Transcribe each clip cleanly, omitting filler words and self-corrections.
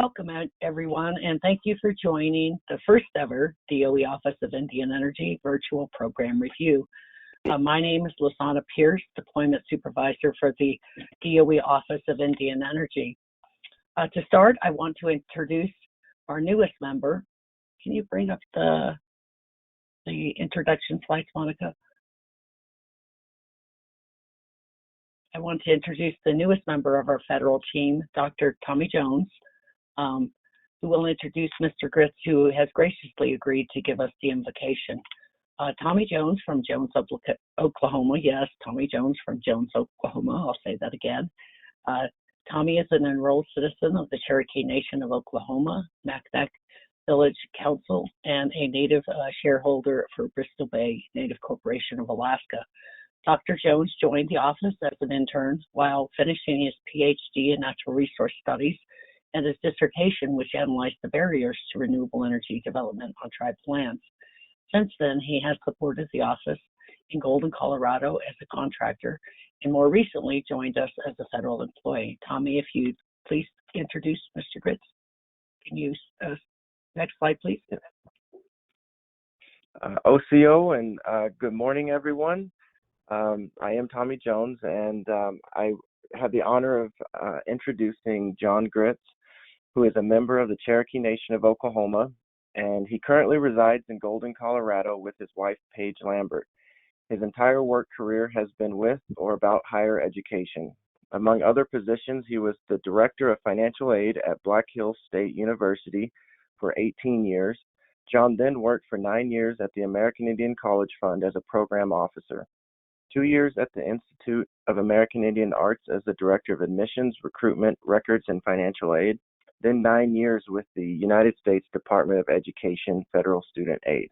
Welcome, everyone, and thank you for joining the first ever DOE Office of Indian Energy Virtual Program Review. My name is Lasana Pierce, Deployment Supervisor for the DOE Office of Indian Energy. To start, I want to introduce our newest member. Can you bring up the introduction slides, Monica? I want to introduce the newest member of our federal team, Dr. Tommy Jones, who will introduce Mr. Gritz, who has graciously agreed to give us the invocation. Tommy Jones from Jones, Oklahoma. Yes, Tommy Jones from Jones, Oklahoma. I'll say that again. Tommy is an enrolled citizen of the Cherokee Nation of Oklahoma, Macnac Village Council, and a native shareholder for Bristol Bay Native Corporation of Alaska. Dr. Jones joined the office as an intern while finishing his PhD in natural resource studies and his dissertation, which analyzed the barriers to renewable energy development on tribal lands. Since then, he has supported the office in Golden, Colorado as a contractor, and more recently joined us as a federal employee. Tommy, if you'd please introduce Mr. Gritz. Can you, next slide, please. OCO, and good morning, everyone. I am Tommy Jones, and I have the honor of introducing John Gritz, who is a member of the Cherokee Nation of Oklahoma, and he currently resides in Golden, Colorado with his wife, Paige Lambert. His entire work career has been with or about higher education. Among other positions, he was the Director of Financial Aid at Black Hills State University for 18 years. John then worked for 9 years at the American Indian College Fund as a program officer, 2 years at the Institute of American Indian Arts as the Director of Admissions, Recruitment, Records, and Financial Aid, then 9 years with the United States Department of Education Federal Student Aid.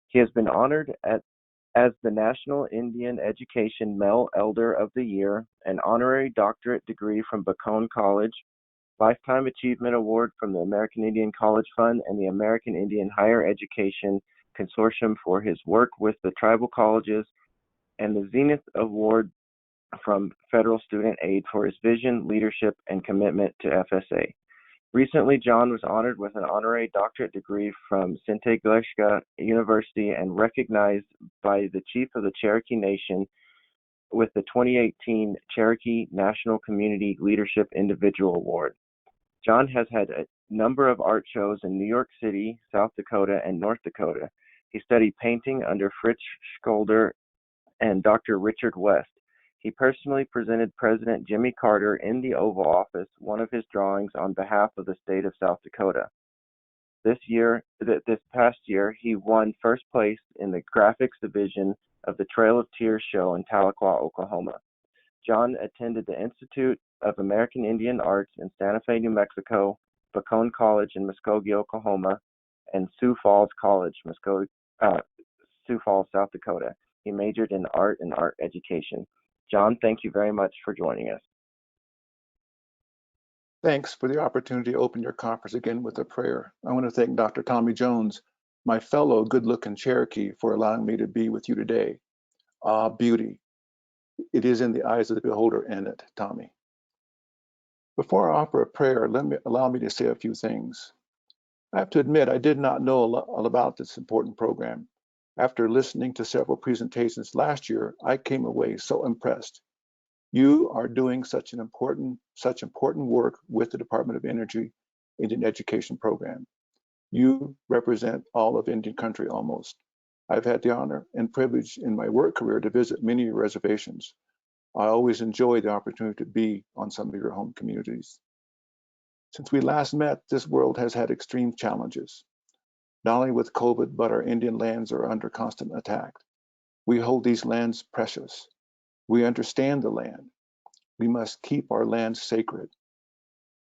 He has been honored as the National Indian Education Male Elder of the Year, an honorary doctorate degree from Spokane College, Lifetime Achievement Award from the American Indian College Fund and the American Indian Higher Education Consortium for his work with the tribal colleges, and the Zenith Award from Federal Student Aid for his vision, leadership, and commitment to FSA. Recently, John was honored with an honorary doctorate degree from Sinte Gleshka University and recognized by the Chief of the Cherokee Nation with the 2018 Cherokee National Community Leadership Individual Award. John has had a number of art shows in New York City, South Dakota, and North Dakota. He studied painting under Fritz Scholder and Dr. Richard West. He personally presented President Jimmy Carter in the Oval Office one of his drawings on behalf of the state of South Dakota. This past year, he won first place in the graphics division of the Trail of Tears show in Tahlequah, Oklahoma. John attended the Institute of American Indian Arts in Santa Fe, New Mexico, Spokane College in Muskogee, Oklahoma, and Sioux Falls College, Sioux Falls, South Dakota. He majored in art and art education. John, thank you very much for joining us. Thanks for the opportunity to open your conference again with a prayer. I want to thank Dr. Tommy Jones, my fellow good-looking Cherokee, for allowing me to be with you today. Ah, beauty. It is in the eyes of the beholder in it, Tommy. Before I offer a prayer, allow me to say a few things. I have to admit, I did not know all about this important program. After listening to several presentations last year, I came away so impressed. You are doing such important work with the Department of Energy Indian Education Program. You represent all of Indian country almost. I've had the honor and privilege in my work career to visit many of your reservations. I always enjoy the opportunity to be on some of your home communities. Since we last met, this world has had extreme challenges. Not only with COVID, but our Indian lands are under constant attack. We hold these lands precious. We understand the land. We must keep our lands sacred.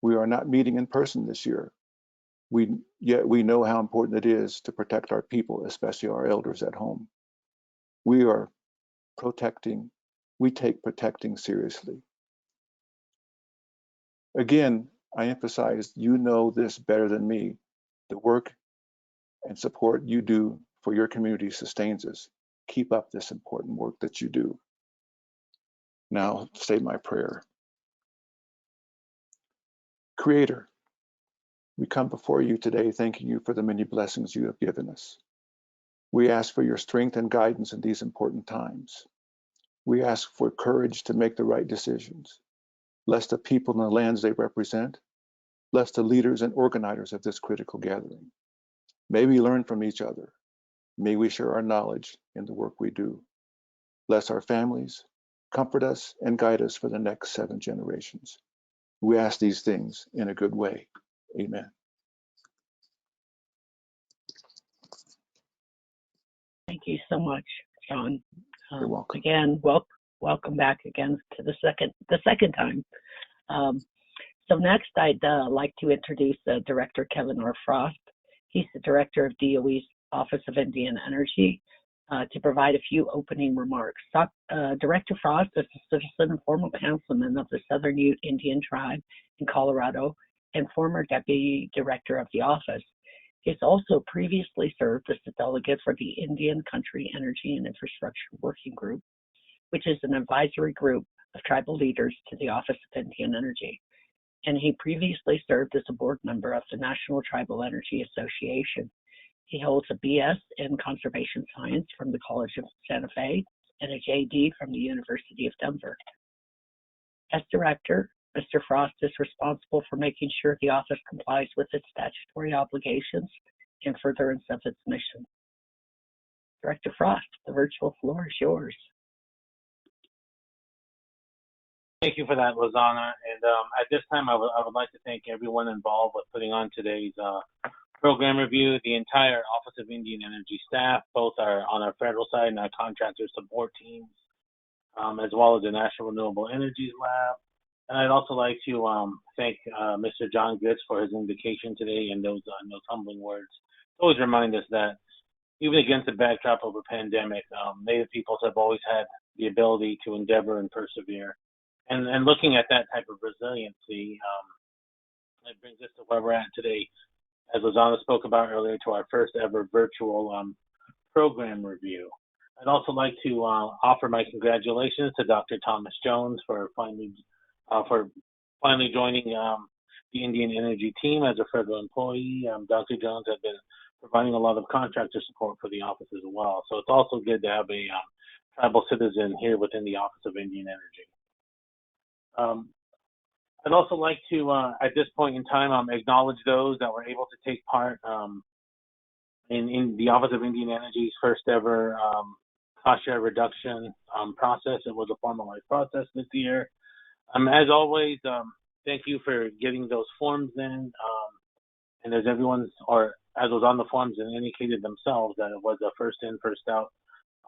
We are not meeting in person this year. Yet we know how important it is to protect our people, especially our elders at home. We take protecting seriously. Again, I emphasize, you know this better than me. The work and support you do for your community sustains us. Keep up this important work that you do. Now, say my prayer. Creator, We come before you today thanking you for the many blessings you have given us. We ask for your strength and guidance in these important times. We ask for courage to make the right decisions. Bless the people and the lands they represent. Bless the leaders and organizers of this critical gathering. May we learn from each other. May we share our knowledge in the work we do. Bless our families, comfort us, and guide us for the next 7 generations. We ask these things in a good way. Amen. Thank you so much, John. You're welcome. Again, welcome back again to the second time. So next, I'd like to introduce Director Kevin R. Frost. He's the Director of DOE's Office of Indian Energy to provide a few opening remarks. Director Frost is a citizen and former councilman of the Southern Ute Indian Tribe in Colorado and former Deputy Director of the office. He has also previously served as the delegate for the Indian Country Energy and Infrastructure Working Group, which is an advisory group of tribal leaders to the Office of Indian Energy. And he previously served as a board member of the National Tribal Energy Association. He holds a BS in Conservation Science from the College of Santa Fe and a JD from the University of Denver. As director, Mr. Frost is responsible for making sure the office complies with its statutory obligations in furtherance of its mission. Director Frost, the virtual floor is yours. Thank you for that, Lozana. And at this time, I would like to thank everyone involved with putting on today's program review, the entire Office of Indian Energy staff, both on our federal side and our contractor support teams, as well as the National Renewable Energies Lab. And I'd also like to thank Mr. John Gritz for his invocation today and those humbling words. Always remind us that even against the backdrop of a pandemic, Native peoples have always had the ability to endeavor and persevere. And looking at that type of resiliency, it brings us to where we're at today, as Lozana spoke about earlier, to our first ever virtual program review. I'd also like to offer my congratulations to Dr. Thomas Jones for finally joining the Indian Energy team as a federal employee. Dr. Jones has been providing a lot of contractor support for the office as well. So it's also good to have a tribal citizen here within the Office of Indian Energy. I'd also like to, at this point in time, acknowledge those that were able to take part in the Office of Indian Energy's first ever cost share reduction process. It was a formalized process this year. As always, thank you for getting those forms in. And as everyone's, or as was on the forms and indicated themselves, that it was a first in, first out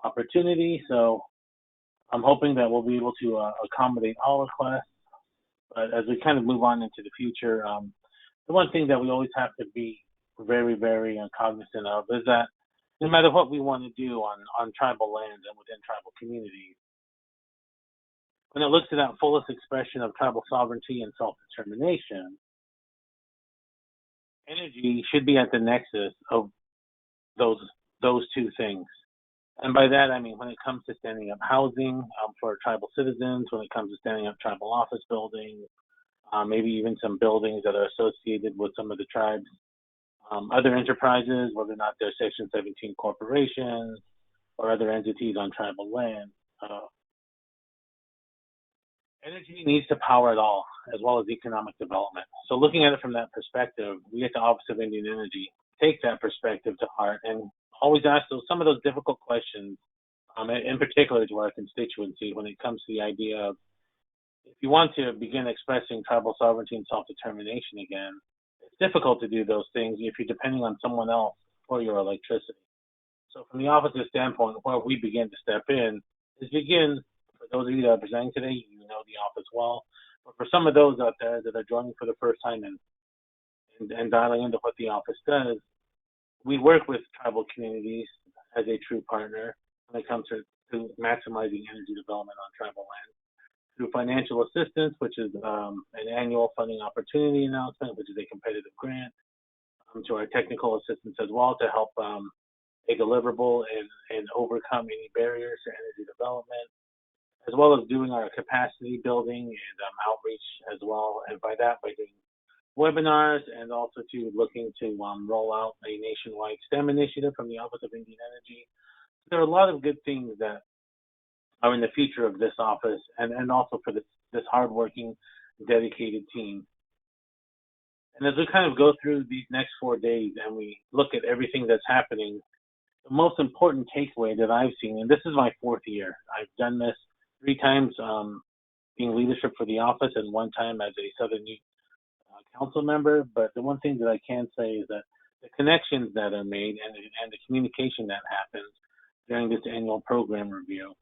opportunity. So I'm hoping that we'll be able to accommodate all requests. But as we kind of move on into the future, the one thing that we always have to be very, very cognizant of is that no matter what we want to do on tribal lands and within tribal communities, when it looks to that fullest expression of tribal sovereignty and self-determination, energy should be at the nexus of those two things. And by that, I mean when it comes to standing up housing for tribal citizens, when it comes to standing up tribal office buildings, maybe even some buildings that are associated with some of the tribes, other enterprises, whether or not they're Section 17 corporations or other entities on tribal land. Energy needs to power it all, as well as economic development. So looking at it from that perspective, we at the Office of Indian Energy take that perspective to heart and always ask some of those difficult questions, in particular to our constituency, when it comes to the idea of, if you want to begin expressing tribal sovereignty and self-determination again, it's difficult to do those things if you're depending on someone else for your electricity. So from the office's standpoint, where we begin to step in is begin, for those of you that are presenting today, you know the office well, but for some of those out there that are joining for the first time and dialing into what the office does, we work with tribal communities as a true partner when it comes to maximizing energy development on tribal land through financial assistance, which is an annual funding opportunity announcement, which is a competitive grant, to our technical assistance as well to help a deliverable and overcome any barriers to energy development, as well as doing our capacity building and outreach as well. And by doing webinars, and also to looking to roll out a nationwide STEM initiative from the Office of Indian Energy. There are a lot of good things that are in the future of this office, and also for this hardworking, dedicated team. And as we kind of go through these next 4 days and we look at everything that's happening, the most important takeaway that I've seen, and this is my 4th year, I've done this 3 times being leadership for the office and 1 time as a Southern Ute council member, but the one thing that I can say is that the connections that are made and the communication that happens during this annual program review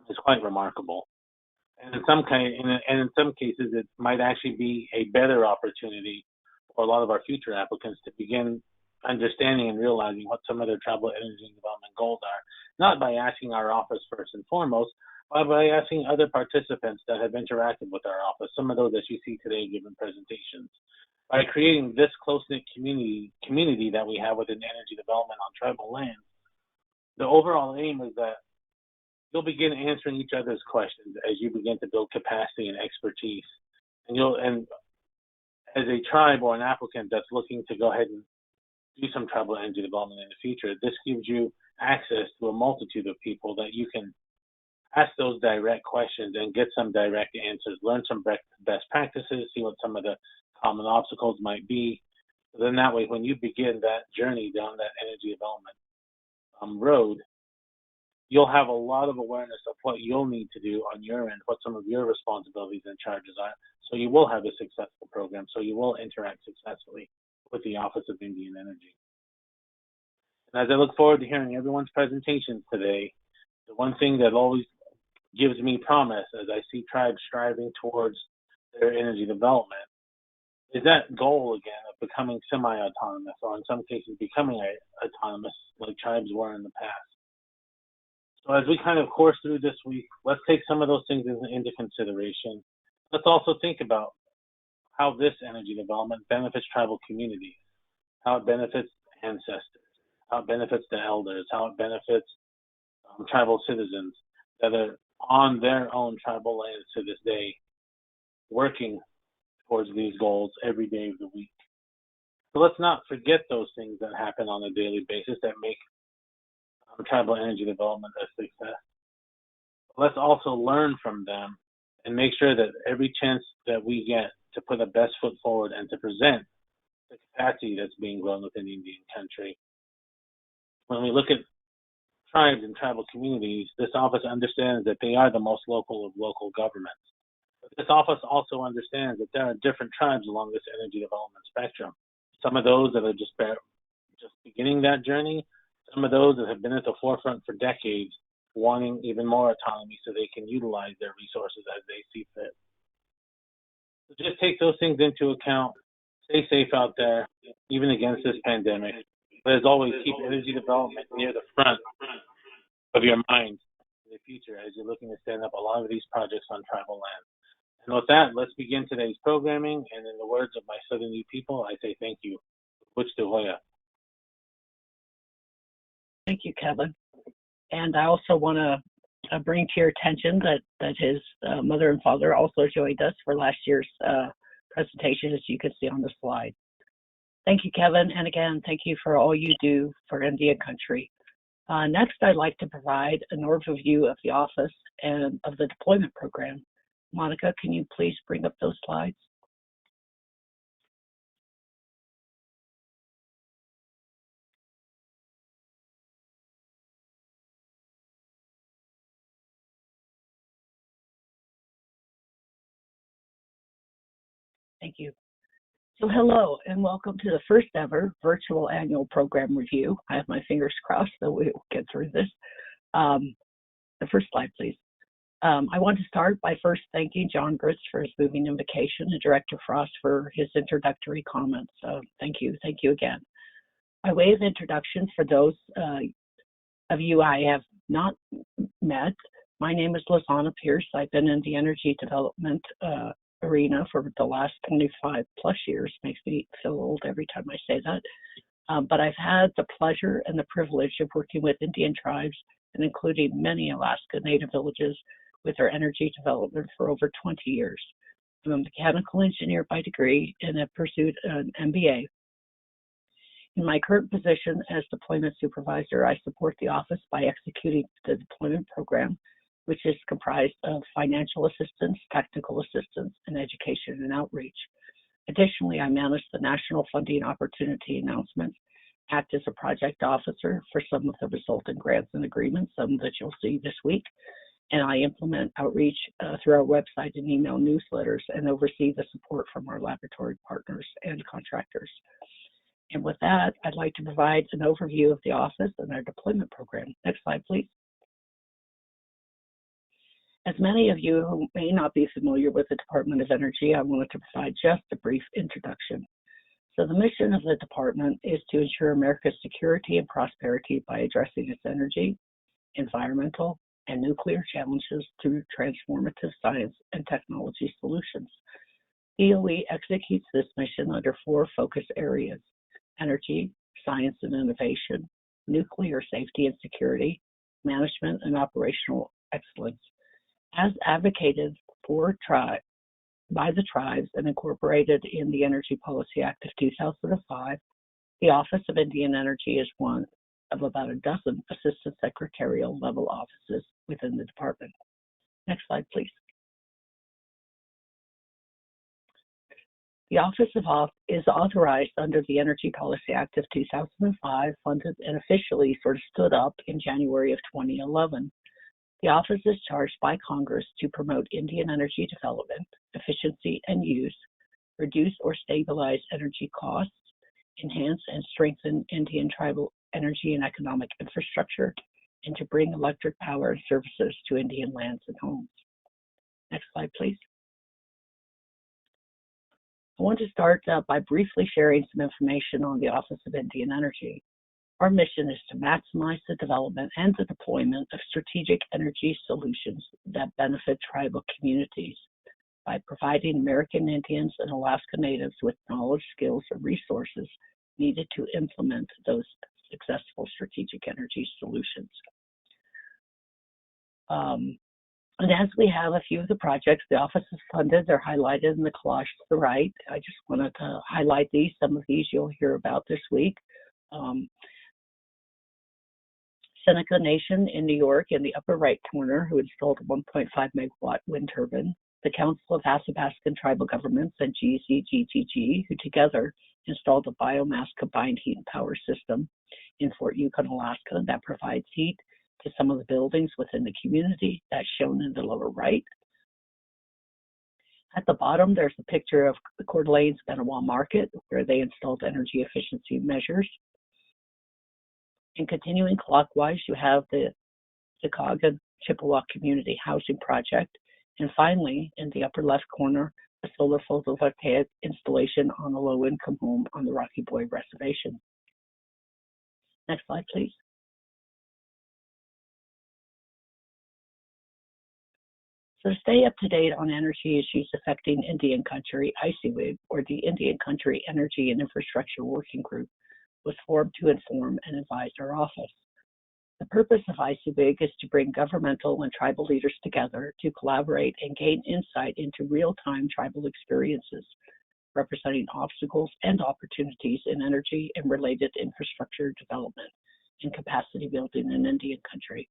is quite remarkable. And in some cases, it might actually be a better opportunity for a lot of our future applicants to begin understanding and realizing what some of their tribal energy and development goals are, not by asking our office first and foremost, but by asking other participants that have interacted with our office, some of those that you see today giving presentations. By creating this close-knit community that we have within energy development on tribal lands, the overall aim is that you'll begin answering each other's questions as you begin to build capacity and expertise. And as a tribe or an applicant that's looking to go ahead and do some tribal energy development in the future, this gives you access to a multitude of people that you can ask those direct questions and get some direct answers, learn some best practices, see what some of the common obstacles might be. So then that way, when you begin that journey down that energy development road, you'll have a lot of awareness of what you'll need to do on your end, what some of your responsibilities and charges are. So you will have a successful program. So you will interact successfully with the Office of Indian Energy. And as I look forward to hearing everyone's presentations today, the one thing that always gives me promise as I see tribes striving towards their energy development is that goal again of becoming semi-autonomous, or in some cases becoming autonomous like tribes were in the past. So as we kind of course through this week, let's take some of those things into consideration. Let's also think about how this energy development benefits tribal communities, how it benefits ancestors, how it benefits the elders, how it benefits tribal citizens that are on their own tribal lands to this day, working towards these goals every day of the week. So let's not forget those things that happen on a daily basis that make tribal energy development a success. Let's also learn from them and make sure that every chance that we get to put the best foot forward and to present the capacity that's being grown within Indian country. When we look at tribes and tribal communities, this office understands that they are the most local of local governments. But this office also understands that there are different tribes along this energy development spectrum. Some of those that are just beginning that journey, some of those that have been at the forefront for decades, wanting even more autonomy so they can utilize their resources as they see fit. So just take those things into account. Stay safe out there, even against this pandemic. But as always, keep energy development near the front of your mind in the future as you're looking to stand up a lot of these projects on tribal land. And with that, let's begin today's programming. And in the words of my Southern Ute people, I say thank you. Wich de Hoya. Thank you, Kevin. And I also want to bring to your attention that his mother and father also joined us for last year's presentation, as you can see on the slide. Thank you, Kevin. And again, thank you for all you do for Indian country. Next, I'd like to provide an overview of the office and of the deployment program. Monica, can you please bring up those slides? Thank you. So hello and welcome to the first ever virtual annual program review. I have my fingers crossed that we will get through this. The first slide, please. I want to start by first thanking John Gritz for his moving invocation and Director Frost for his introductory comments. Thank you again. By way of introduction, for those of you I have not met, my name is Lizana Pierce. I've been in the energy development arena for the last 25 plus years. Makes me feel old every time I say that. But I've had the pleasure and the privilege of working with Indian tribes and including many Alaska Native villages with their energy development for over 20 years. I'm a mechanical engineer by degree and have pursued an MBA. In my current position as deployment supervisor, I support the office by executing the deployment program, which is comprised of financial assistance, technical assistance, and education and outreach. Additionally, I manage the national funding opportunity announcements, act as a project officer for some of the resulting grants and agreements, some that you'll see this week, and I implement outreach through our website and email newsletters and oversee the support from our laboratory partners and contractors. And with that, I'd like to provide an overview of the office and our deployment program. Next slide, please. As many of you who may not be familiar with the Department of Energy, I wanted to provide just a brief introduction. So the mission of the department is to ensure America's security and prosperity by addressing its energy, environmental, and nuclear challenges through transformative science and technology solutions. DOE executes this mission under 4 focus areas: energy, science and innovation, nuclear safety and security, management and operational excellence. As advocated for by the tribes and incorporated in the Energy Policy Act of 2005, the Office of Indian Energy is one of about a dozen assistant secretarial level offices within the department. Next slide, please. The office is authorized under the Energy Policy Act of 2005, funded and officially sort of stood up in January of 2011. The office is charged by Congress to promote Indian energy development, efficiency and use, reduce or stabilize energy costs, enhance and strengthen Indian tribal energy and economic infrastructure, and to bring electric power and services to Indian lands and homes. Next slide, please. I want to start by briefly sharing some information on the Office of Indian Energy. Our mission is to maximize the development and the deployment of strategic energy solutions that benefit tribal communities by providing American Indians and Alaska Natives with knowledge, skills, and resources needed to implement those successful strategic energy solutions. And as we have a few of the projects the office has funded, they're highlighted in the collage to the right. I just wanted to highlight these. Some of these you'll hear about this week. Seneca Nation in New York in the upper right corner, who installed a 1.5 megawatt wind turbine. The Council of Athabascan Tribal Governments and GZGTG, who together installed a biomass combined heat and power system in Fort Yukon, Alaska, that provides heat to some of the buildings within the community. That's shown in the lower right. At the bottom, there's a picture of the Coeur d'Alene's Benoit Market, where they installed energy efficiency measures. And continuing clockwise, you have the Chicago Chippewa Community Housing Project. And finally, in the upper left corner, a solar photovoltaic installation on a low-income home on the Rocky Boy Reservation. Next slide, please. So to stay up to date on energy issues affecting Indian Country, Icy Wind, or the Indian Country Energy and Infrastructure Working Group, was formed to inform and advise our office. The purpose of Icy Wind is to bring governmental and tribal leaders together to collaborate and gain insight into real-time tribal experiences, representing obstacles and opportunities in energy and related infrastructure development and capacity building in Indian Country.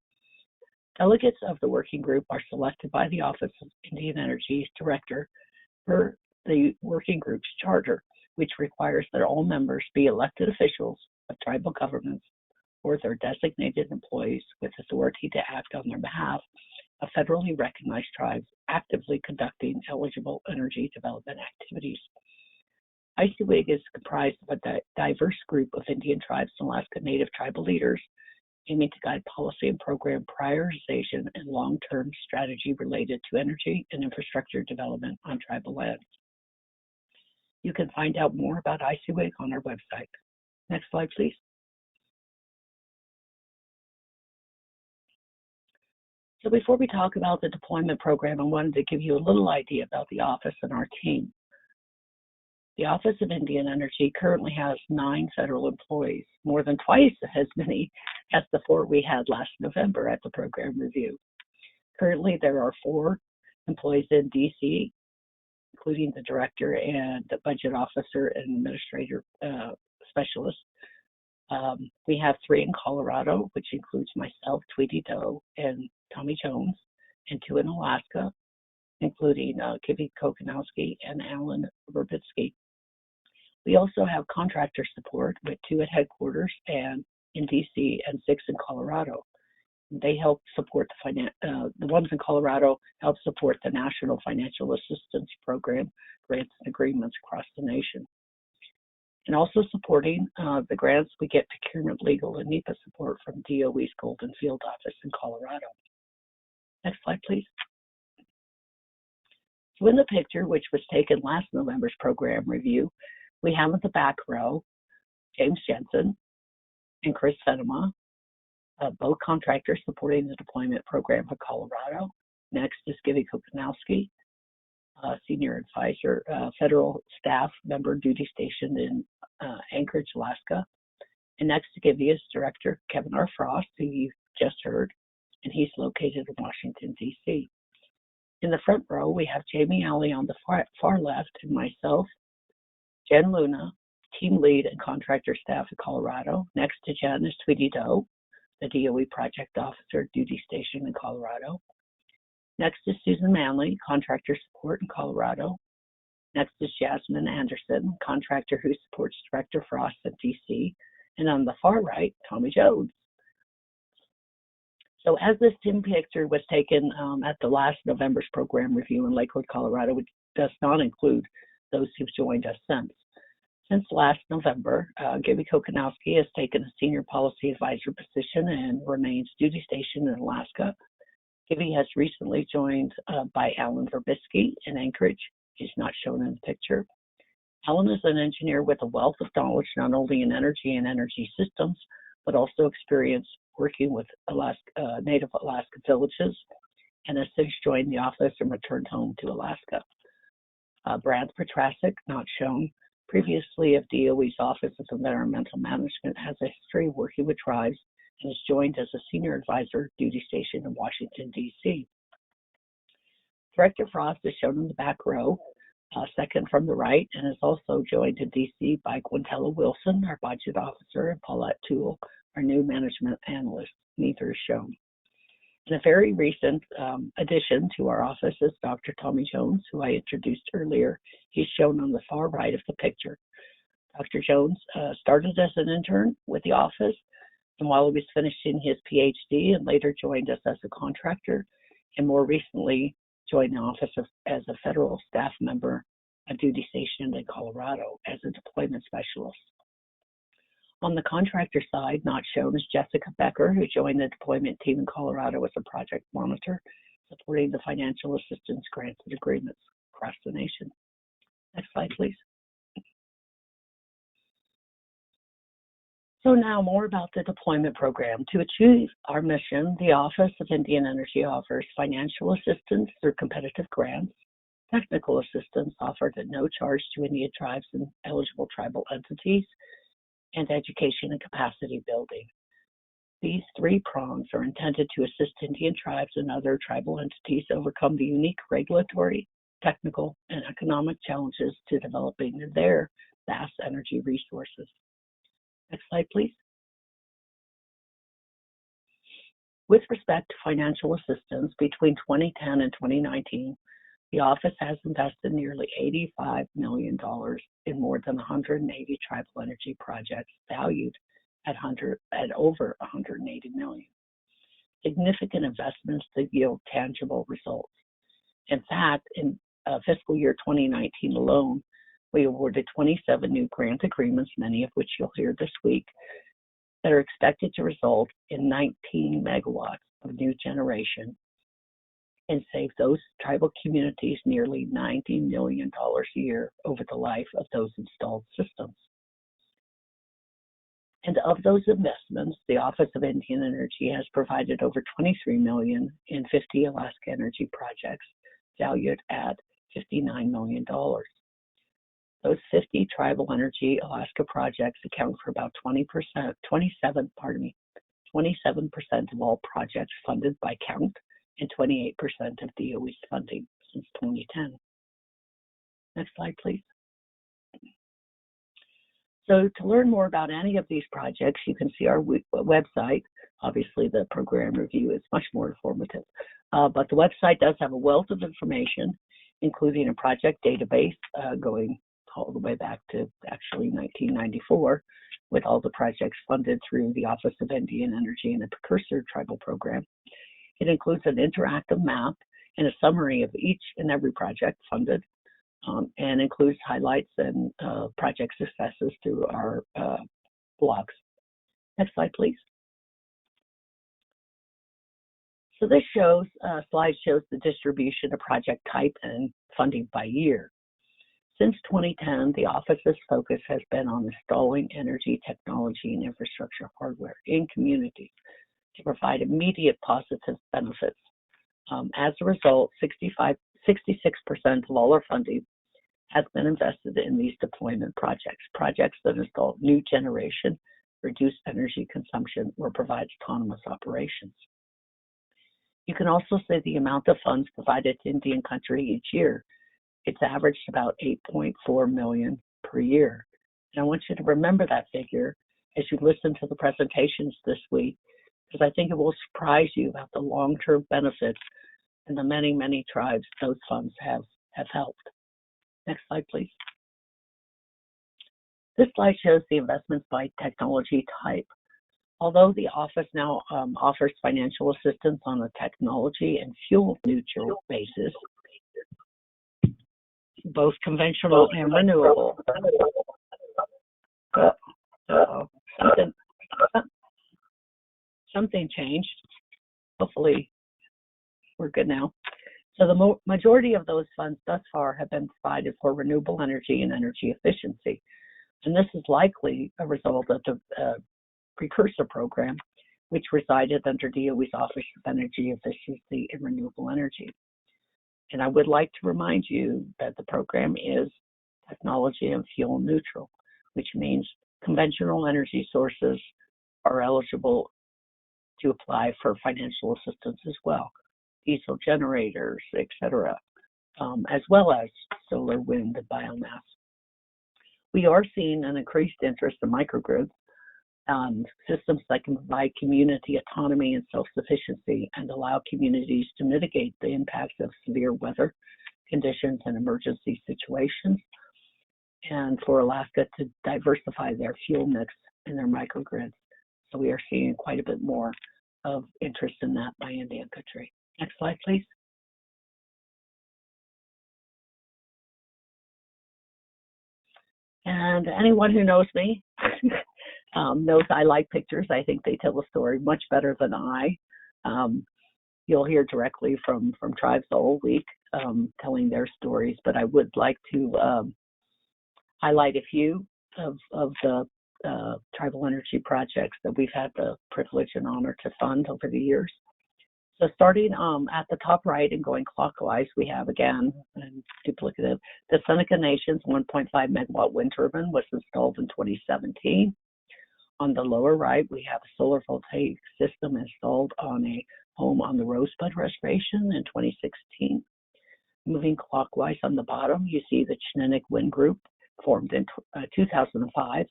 Delegates of the working group are selected by the Office of Indian Energy's director per the working group's charter, which requires that all members be elected officials of tribal governments or their designated employees with authority to act on their behalf of federally recognized tribes actively conducting eligible energy development activities. Icy Wind is comprised of a diverse group of Indian tribes and Alaska Native tribal leaders aiming to guide policy and program prioritization and long-term strategy related to energy and infrastructure development on tribal lands. You can find out more about Icy Wind on our website. Next slide, please. So before we talk about the deployment program, I wanted to give you a little idea about the office and our team. The Office of Indian Energy currently has 9 federal employees, more than twice as many as the 4 we had last November at the program review. Currently, there are 4 employees in DC, including the director and the budget officer and administrator specialist. We have 3 in Colorado, which includes myself, Tweety Doe, and Tommy Jones, and 2 in Alaska, including Kivy Kokanowski and Alan Verbitsky. We also have contractor support with 2 at headquarters and in DC and 6 in Colorado. They help support the ones in Colorado help support the National Financial Assistance Program grants and agreements across the nation. And also supporting the grants, we get procurement, legal, and NEPA support from DOE's Golden Field office in Colorado. Next slide, please. So in the picture, which was taken last November's program review, we have at the back row James Jensen and Chris Fenema, both contractors supporting the deployment program for Colorado. Next is Givy Kokanowski, senior advisor, federal staff member duty stationed in Anchorage, Alaska. And next to Givy is Director Kevin R. Frost, who you just heard, and he's located in Washington, D.C. In the front row, we have Jamie Alley on the far left, and myself, Jen Luna, team lead and contractor staff in Colorado. Next to Jen is Tweety Doe, the DOE project officer, duty station in Colorado. Next is Susan Manley, contractor support in Colorado. Next is Jasmine Anderson, contractor who supports Director Frost at DC. And on the far right, Tommy Jones. So as this team picture was taken at the last November's program review in Lakewood, Colorado, which does not include those who've joined us since. Since last November, Gibby Kokanowski has taken a senior policy advisor position and remains duty stationed in Alaska. Gibby has recently joined by Alan Verbitsky in Anchorage. He's not shown in the picture. Alan is an engineer with a wealth of knowledge not only in energy and energy systems, but also experience working with Native Alaska villages, and has since joined the office and returned home to Alaska. Brad Petrasic, not shown, previously of DOE's Office of Environmental Management, has a history working with tribes and is joined as a senior advisor duty station in Washington, D.C. Director Frost is shown in the back row, second from the right, and is also joined in D.C. by Quintella Wilson, our budget officer, and Paulette Toole, our new management analyst. Neither is shown. And a very recent addition to our office is Dr. Tommy Jones, who I introduced earlier. He's shown on the far right of the picture. Dr. Jones started as an intern with the office, and while he was finishing his PhD, and later joined us as a contractor, and more recently joined the office as a federal staff member, a duty station in Colorado as a deployment specialist. On the contractor side, not shown, is Jessica Becker, who joined the deployment team in Colorado as a project monitor, supporting the financial assistance grants and agreements across the nation. Next slide, please. So now more about the deployment program. To achieve our mission, the Office of Indian Energy offers financial assistance through competitive grants, technical assistance offered at no charge to Indian tribes and eligible tribal entities, and education and capacity building. These 3 prongs are intended to assist Indian tribes and other tribal entities overcome the unique regulatory, technical, and economic challenges to developing their vast energy resources. Next slide, please. With respect to financial assistance, between 2010 and 2019, the office has invested nearly $85 million in more than 180 tribal energy projects valued at over $180 million. Significant investments that yield tangible results. In fact, in fiscal year 2019 alone, we awarded 27 new grant agreements, many of which you'll hear this week, that are expected to result in 19 megawatts of new generation and save those tribal communities nearly $90 million a year over the life of those installed systems. And of those investments, the Office of Indian Energy has provided over $23 million in 50 Alaska energy projects valued at $59 million. Those 50 tribal energy Alaska projects account for about 27% of all projects funded by count and 28% of DOE's funding since 2010. Next slide, please. So to learn more about any of these projects, you can see our website. Obviously, the program review is much more informative, but the website does have a wealth of information, including a project database going all the way back to actually 1994, with all the projects funded through the Office of Indian Energy and the Precursor Tribal Program. It includes an interactive map and a summary of each and every project funded, and includes highlights and project successes through our blogs. Next slide, please. So this slide shows the distribution of project type and funding by year. Since 2010, the office's focus has been on installing energy technology and infrastructure hardware in communities to provide immediate positive benefits. As a result, 66% of all our funding has been invested in these deployment projects that install new generation, reduce energy consumption, or provide autonomous operations. You can also see the amount of funds provided to Indian country each year. It's averaged about $8.4 million per year. And I want you to remember that figure as you listen to the presentations this week, because I think it will surprise you about the long-term benefits and the many, many tribes those funds have helped. Next slide, please. This slide shows the investments by technology type. Although the office now offers financial assistance on a technology and fuel neutral basis, both conventional and renewable. Something changed. Hopefully we're good now. So the majority of those funds thus far have been provided for renewable energy and energy efficiency. And this is likely a result of the Precursor Program, which resided under DOE's Office of Energy Efficiency and Renewable Energy. And I would like to remind you that the program is technology and fuel neutral, which means conventional energy sources are eligible to apply for financial assistance as well. Diesel generators, etc., as well as solar, wind, and biomass. We are seeing an increased interest in microgrids, systems that can provide community autonomy and self-sufficiency and allow communities to mitigate the impacts of severe weather conditions and emergency situations, and for Alaska to diversify their fuel mix in their microgrids. So we are seeing quite a bit more of interest in that by Indian country. Next slide, please. And anyone who knows me knows I like pictures. I think they tell a story much better than I. You'll hear directly from tribes all week telling their stories, but I would like to highlight a few of the tribal energy projects that we've had the privilege and honor to fund over the years. So starting at the top right and going clockwise, we have again, duplicative, the Seneca Nation's 1.5 megawatt wind turbine was installed in 2017. On the lower right, we have a solar voltaic system installed on a home on the Rosebud Reservation in 2016. Moving clockwise on the bottom, you see the Chinnik Wind Group, formed in 2005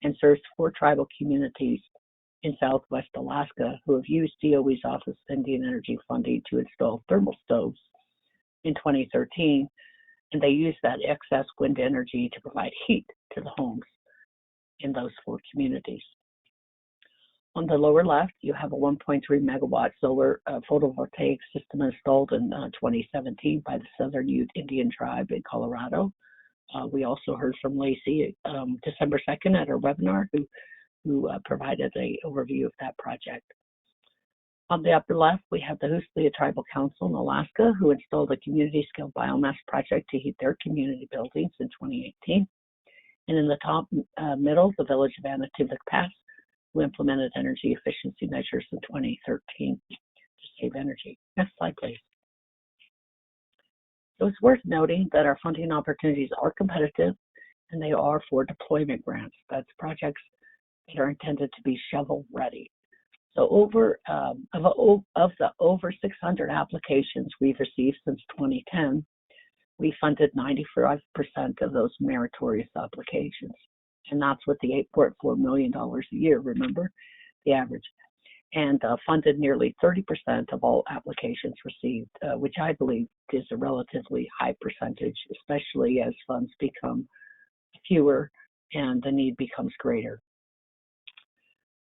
and serves 4 tribal communities in Southwest Alaska who have used DOE's Office of Indian Energy funding to install thermal stoves in 2013, and they use that excess wind energy to provide heat to the homes in those 4 communities. On the lower left, you have a 1.3 megawatt solar photovoltaic system installed in 2017 by the Southern Ute Indian Tribe in Colorado. We also heard from Lacey December 2nd at our webinar, who provided an overview of that project. On the upper left, we have the Huslia Tribal Council in Alaska, who installed a community-scale biomass project to heat their community buildings in 2018. And in the top middle, the village of Anatuvik Pass, who implemented energy efficiency measures in 2013 to save energy. Next slide, please. So it's worth noting that our funding opportunities are competitive, and they are for deployment grants. That's projects that are intended to be shovel ready. So of the over 600 applications we've received since 2010, We funded 95% of those meritorious applications, and that's with the $8.4 million a year, remember, the average, and funded nearly 30% of all applications received, which I believe is a relatively high percentage, especially as funds become fewer and the need becomes greater.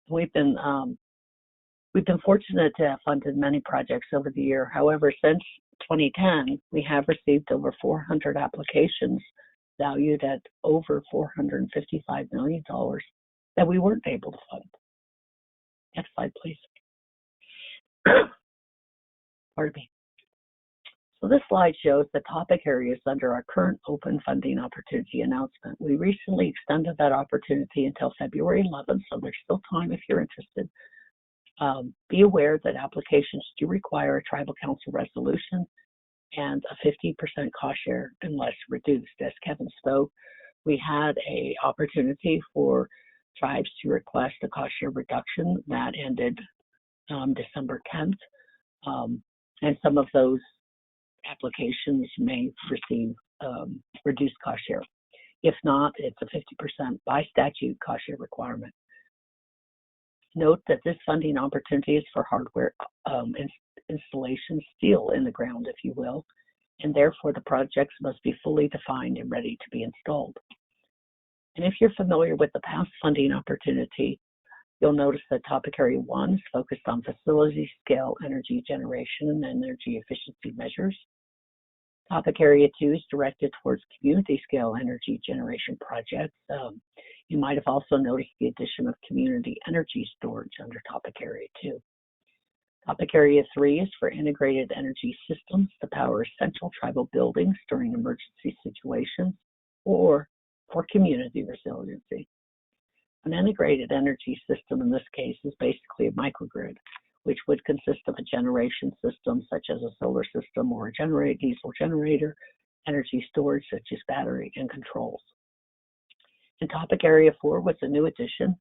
We've been fortunate to have funded many projects over the year. However, since 2010, we have received over 400 applications valued at over $455 million that we weren't able to fund. Next slide, please. Pardon me. So this slide shows the topic areas under our current open funding opportunity announcement. We recently extended that opportunity until February 11th, so there's still time if you're interested. Be aware that applications do require a tribal council resolution and a 50% cost share unless reduced. As Kevin spoke, we had an opportunity for tribes to request a cost share reduction that ended December 10th, and some of those applications may receive reduced cost share. If not, it's a 50% by statute cost share requirement. Note that this funding opportunity is for hardware installation, steel in the ground, if you will, and therefore the projects must be fully defined and ready to be installed. And if you're familiar with the past funding opportunity, you'll notice that topic area 1 is focused on facility scale energy generation and energy efficiency measures. Topic area 2 is directed towards community scale energy generation projects. You might have also noticed the addition of community energy storage under topic area 2. Topic area 3 is for integrated energy systems to power essential tribal buildings during emergency situations or for community resiliency. An integrated energy system in this case is basically a microgrid, which would consist of a generation system such as a solar system or a diesel generator, energy storage such as battery, and controls. And topic area 4 was a new addition,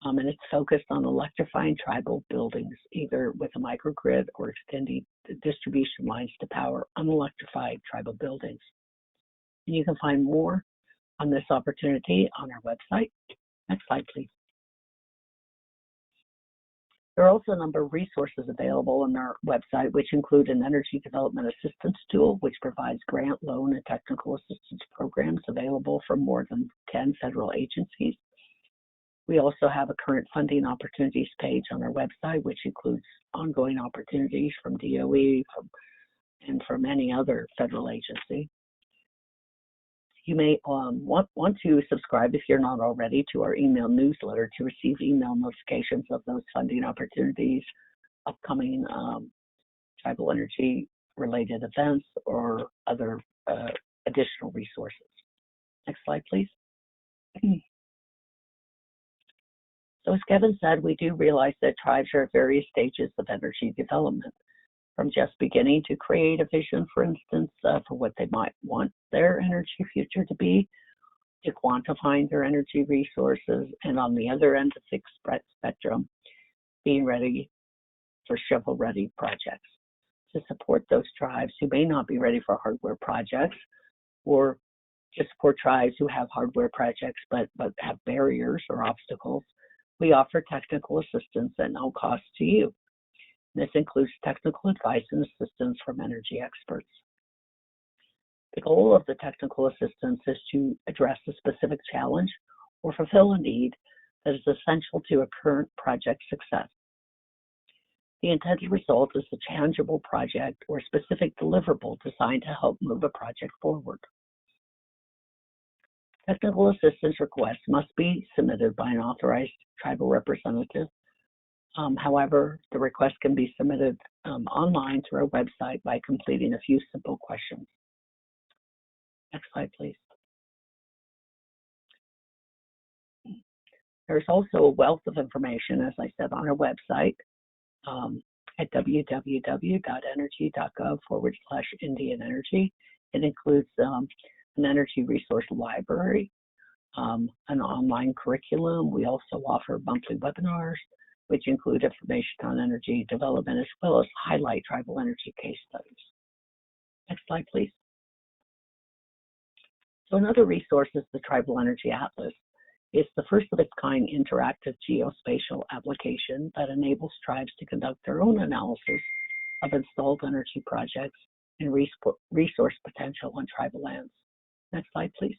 and it's focused on electrifying tribal buildings, either with a microgrid or extending the distribution lines to power unelectrified tribal buildings. And you can find more on this opportunity on our website. Next slide, please. There are also a number of resources available on our website, which include an energy development assistance tool, which provides grant, loan, and technical assistance programs available from more than 10 federal agencies. We also have a current funding opportunities page on our website, which includes ongoing opportunities from DOE and from any other federal agency. You may want to subscribe, if you're not already, to our email newsletter to receive email notifications of those funding opportunities, upcoming tribal energy related events, or other additional resources. Next slide, please. So as Kevin said, we do realize that tribes are at various stages of energy development, from just beginning to create a vision, for instance, for what they might want their energy future to be, to quantifying their energy resources, and on the other end of the spectrum, being ready for shovel-ready projects. To support those tribes who may not be ready for hardware projects, or to support tribes who have hardware projects but have barriers or obstacles, we offer technical assistance at no cost to you. This includes technical advice and assistance from energy experts. The goal of the technical assistance is to address a specific challenge or fulfill a need that is essential to a current project success. The intended result is a tangible project or specific deliverable designed to help move a project forward. Technical assistance requests must be submitted by an authorized tribal representative. However, the request can be submitted online through our website by completing a few simple questions. Next slide, please. There's also a wealth of information, as I said, on our website at www.energy.gov/Indian Energy. It includes an energy resource library, an online curriculum. We also offer monthly webinars, which include information on energy development, as well as highlight tribal energy case studies. Next slide, please. So another resource is the Tribal Energy Atlas. It's the first of its kind interactive geospatial application that enables tribes to conduct their own analysis of installed energy projects and resource potential on tribal lands. Next slide, please.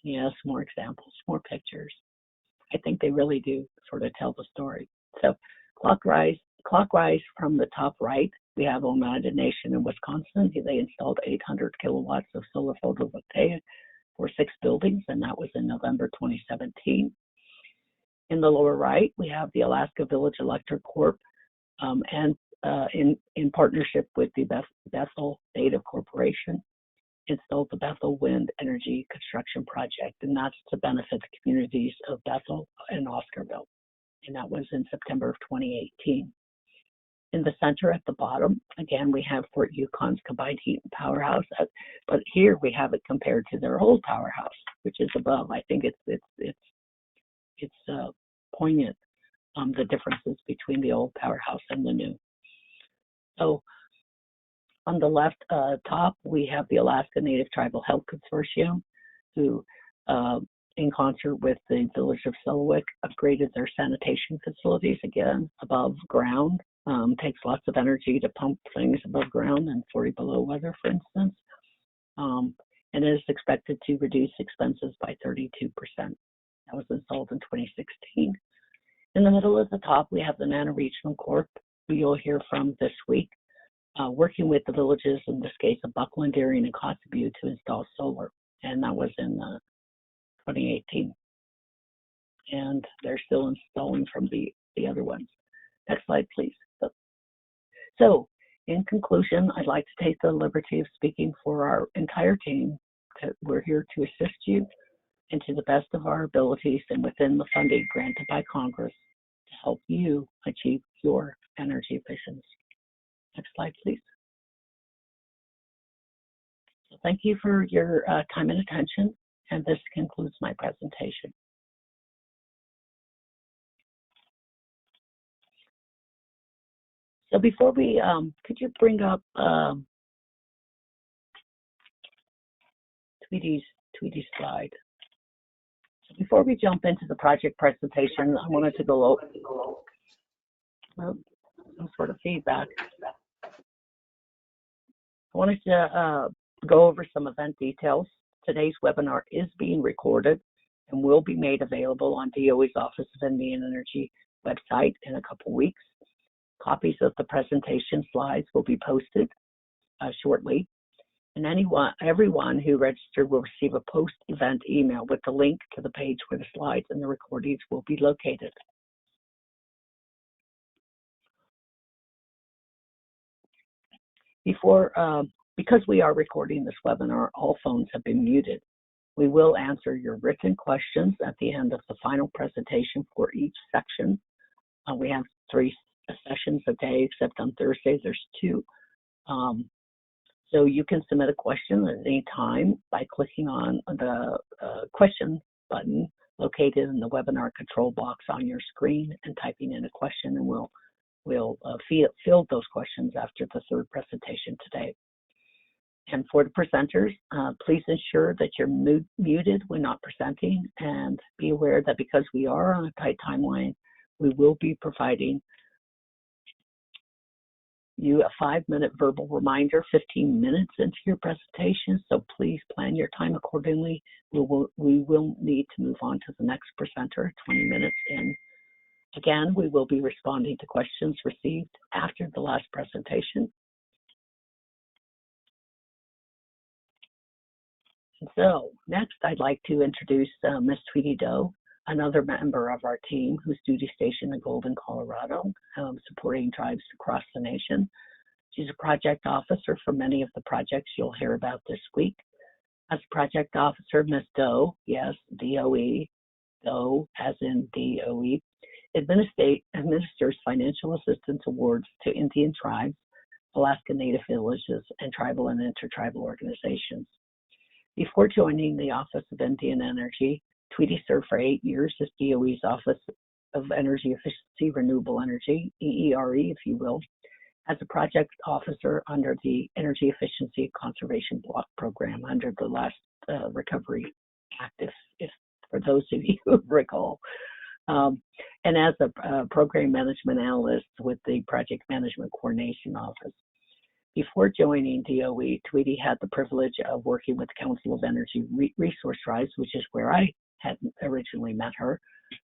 Yes, more examples, more pictures. I think they really do sort of tell the story. So clockwise from the top right, we have Oneida Nation in Wisconsin. They installed 800 kilowatts of solar photovoltaic for 6 buildings, and that was in November 2017. In the lower right, we have the Alaska Village Electric Corp, and in partnership with the Bethel Native Corporation, installed the Bethel Wind Energy Construction Project, and that's to benefit the communities of Bethel and Oscarville. And that was in September of 2018. In the center at the bottom, again, we have Fort Yukon's combined heat and powerhouse, but here we have it compared to their old powerhouse, which is above. I think it's poignant, the differences between the old powerhouse and the new. So on the left top, we have the Alaska Native Tribal Health Consortium, who, in concert with the Village of Selawik, upgraded their sanitation facilities, again, above ground. Takes lots of energy to pump things above ground and 40 below weather, for instance, and is expected to reduce expenses by 32%. That was installed in 2016. In the middle of the top, we have the Nana Regional Corp, who you'll hear from this week, working with the villages, in this case of Buckland, Darien, and Kotzebue, to install solar, and that was in 2018. And they're still installing from the other ones. Next slide, please. So, in conclusion, I'd like to take the liberty of speaking for our entire team. We're here to assist you and to the best of our abilities and within the funding granted by Congress to help you achieve your energy efficiency. Next slide, please. So thank you for your time and attention, and this concludes my presentation. So before we, could you bring up Tweety's slide? So before we jump into the project presentation, I wanted to go over some sort of feedback. I wanted to go over some event details. Today's webinar is being recorded and will be made available on DOE's Office of Indian Energy website in a couple weeks. Copies of the presentation slides will be posted shortly, and everyone who registered will receive a post-event email with the link to the page where the slides and the recordings will be located. Because we are recording this webinar, all phones have been muted. We will answer your written questions at the end of the final presentation for each section. We have 3 sessions a day, except on Thursdays there's 2. So you can submit a question at any time by clicking on the question button located in the webinar control box on your screen and typing in a question, and we'll field those questions after the 3rd presentation today. And for the presenters, please ensure that you're muted when not presenting, and be aware that because we are on a tight timeline, we will be providing you a 5-minute verbal reminder 15 minutes into your presentation, so please plan your time accordingly. We will need to move on to the next presenter 20 minutes in. Again, we will be responding to questions received after the last presentation. And so next, I'd like to introduce Ms. Tweety Doe, another member of our team who's duty stationed in Golden, Colorado, supporting tribes across the nation. She's a project officer for many of the projects you'll hear about this week. As project officer, Ms. Doe, yes, DOE, Doe as in DOE, administers financial assistance awards to Indian tribes, Alaska Native villages, and tribal and intertribal organizations. Before joining the Office of Indian Energy, Tweety served for 8 years as DOE's Office of Energy Efficiency, Renewable Energy, EERE, if you will, as a project officer under the Energy Efficiency Conservation Block Program under the last Recovery Act, if for those of you who recall. And as a program management analyst with the Project Management Coordination Office. Before joining DOE, Tweety had the privilege of working with the Council of Energy Resource Tribes, which is where I had originally met her,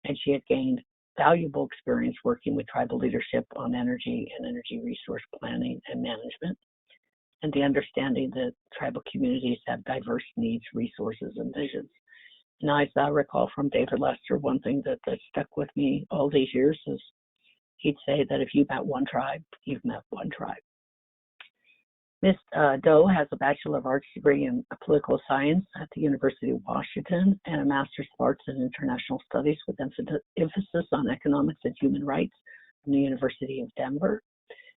and she had gained valuable experience working with tribal leadership on energy and energy resource planning and management, and the understanding that tribal communities have diverse needs, resources, and visions. And as I recall from David Lester, one thing that stuck with me all these years is he'd say that if you've met one tribe, you've met one tribe. Ms. Doe has a Bachelor of Arts degree in Political Science at the University of Washington and a Master's of Arts in International Studies with emphasis on economics and human rights from the University of Denver.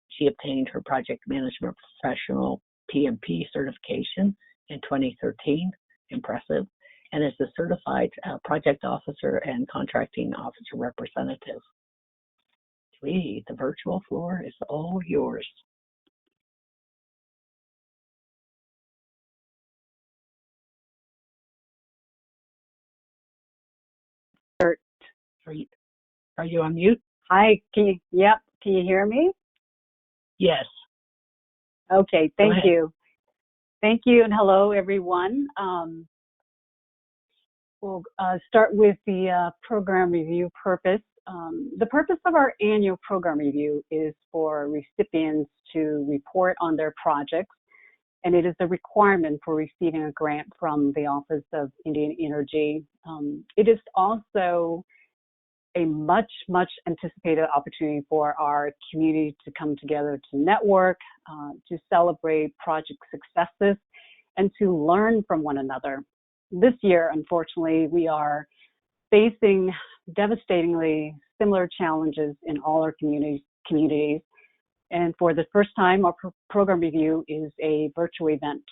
She obtained her Project Management Professional PMP certification in 2013, impressive, and is a certified project officer and contracting officer representative. Tweety, the virtual floor is all yours. Are you on mute? Hi, can you hear me? Yes. Okay, thank you. Thank you, and hello, everyone. We'll start with the program review purpose. The purpose of our annual program review is for recipients to report on their projects, and it is a requirement for receiving a grant from the Office of Indian Energy. It is also a much anticipated opportunity for our community to come together to network, to celebrate project successes, and to learn from one another. This year, unfortunately, we are facing devastatingly similar challenges in all our communities. And for the first time, our program review is a virtual event.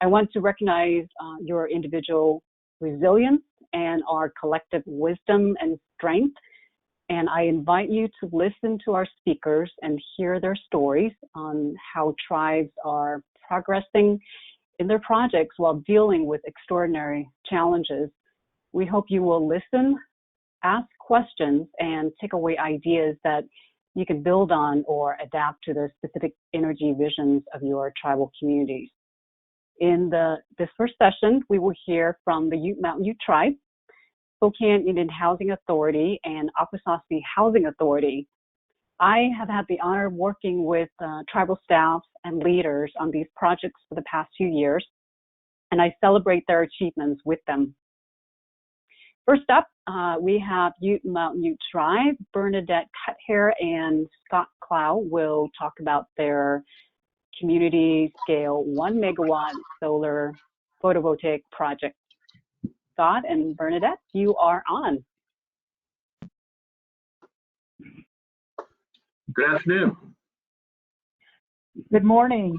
I want to recognize your individual resilience and our collective wisdom and strength. And I invite you to listen to our speakers and hear their stories on how tribes are progressing in their projects while dealing with extraordinary challenges. We hope you will listen, ask questions, and take away ideas that you can build on or adapt to the specific energy visions of your tribal communities. In this first session, we will hear from the Ute Mountain Ute Tribe, Spokane Indian Housing Authority, and Akwesasne Housing Authority. I have had the honor of working with tribal staff and leaders on these projects for the past few years, and I celebrate their achievements with them. First up, we have Ute Mountain Ute Tribe. Bernadette Cuthair and Scott Clow will talk about their community scale 1 megawatt solar photovoltaic project. Scott and Bernadette, you are on. Good afternoon. Good morning.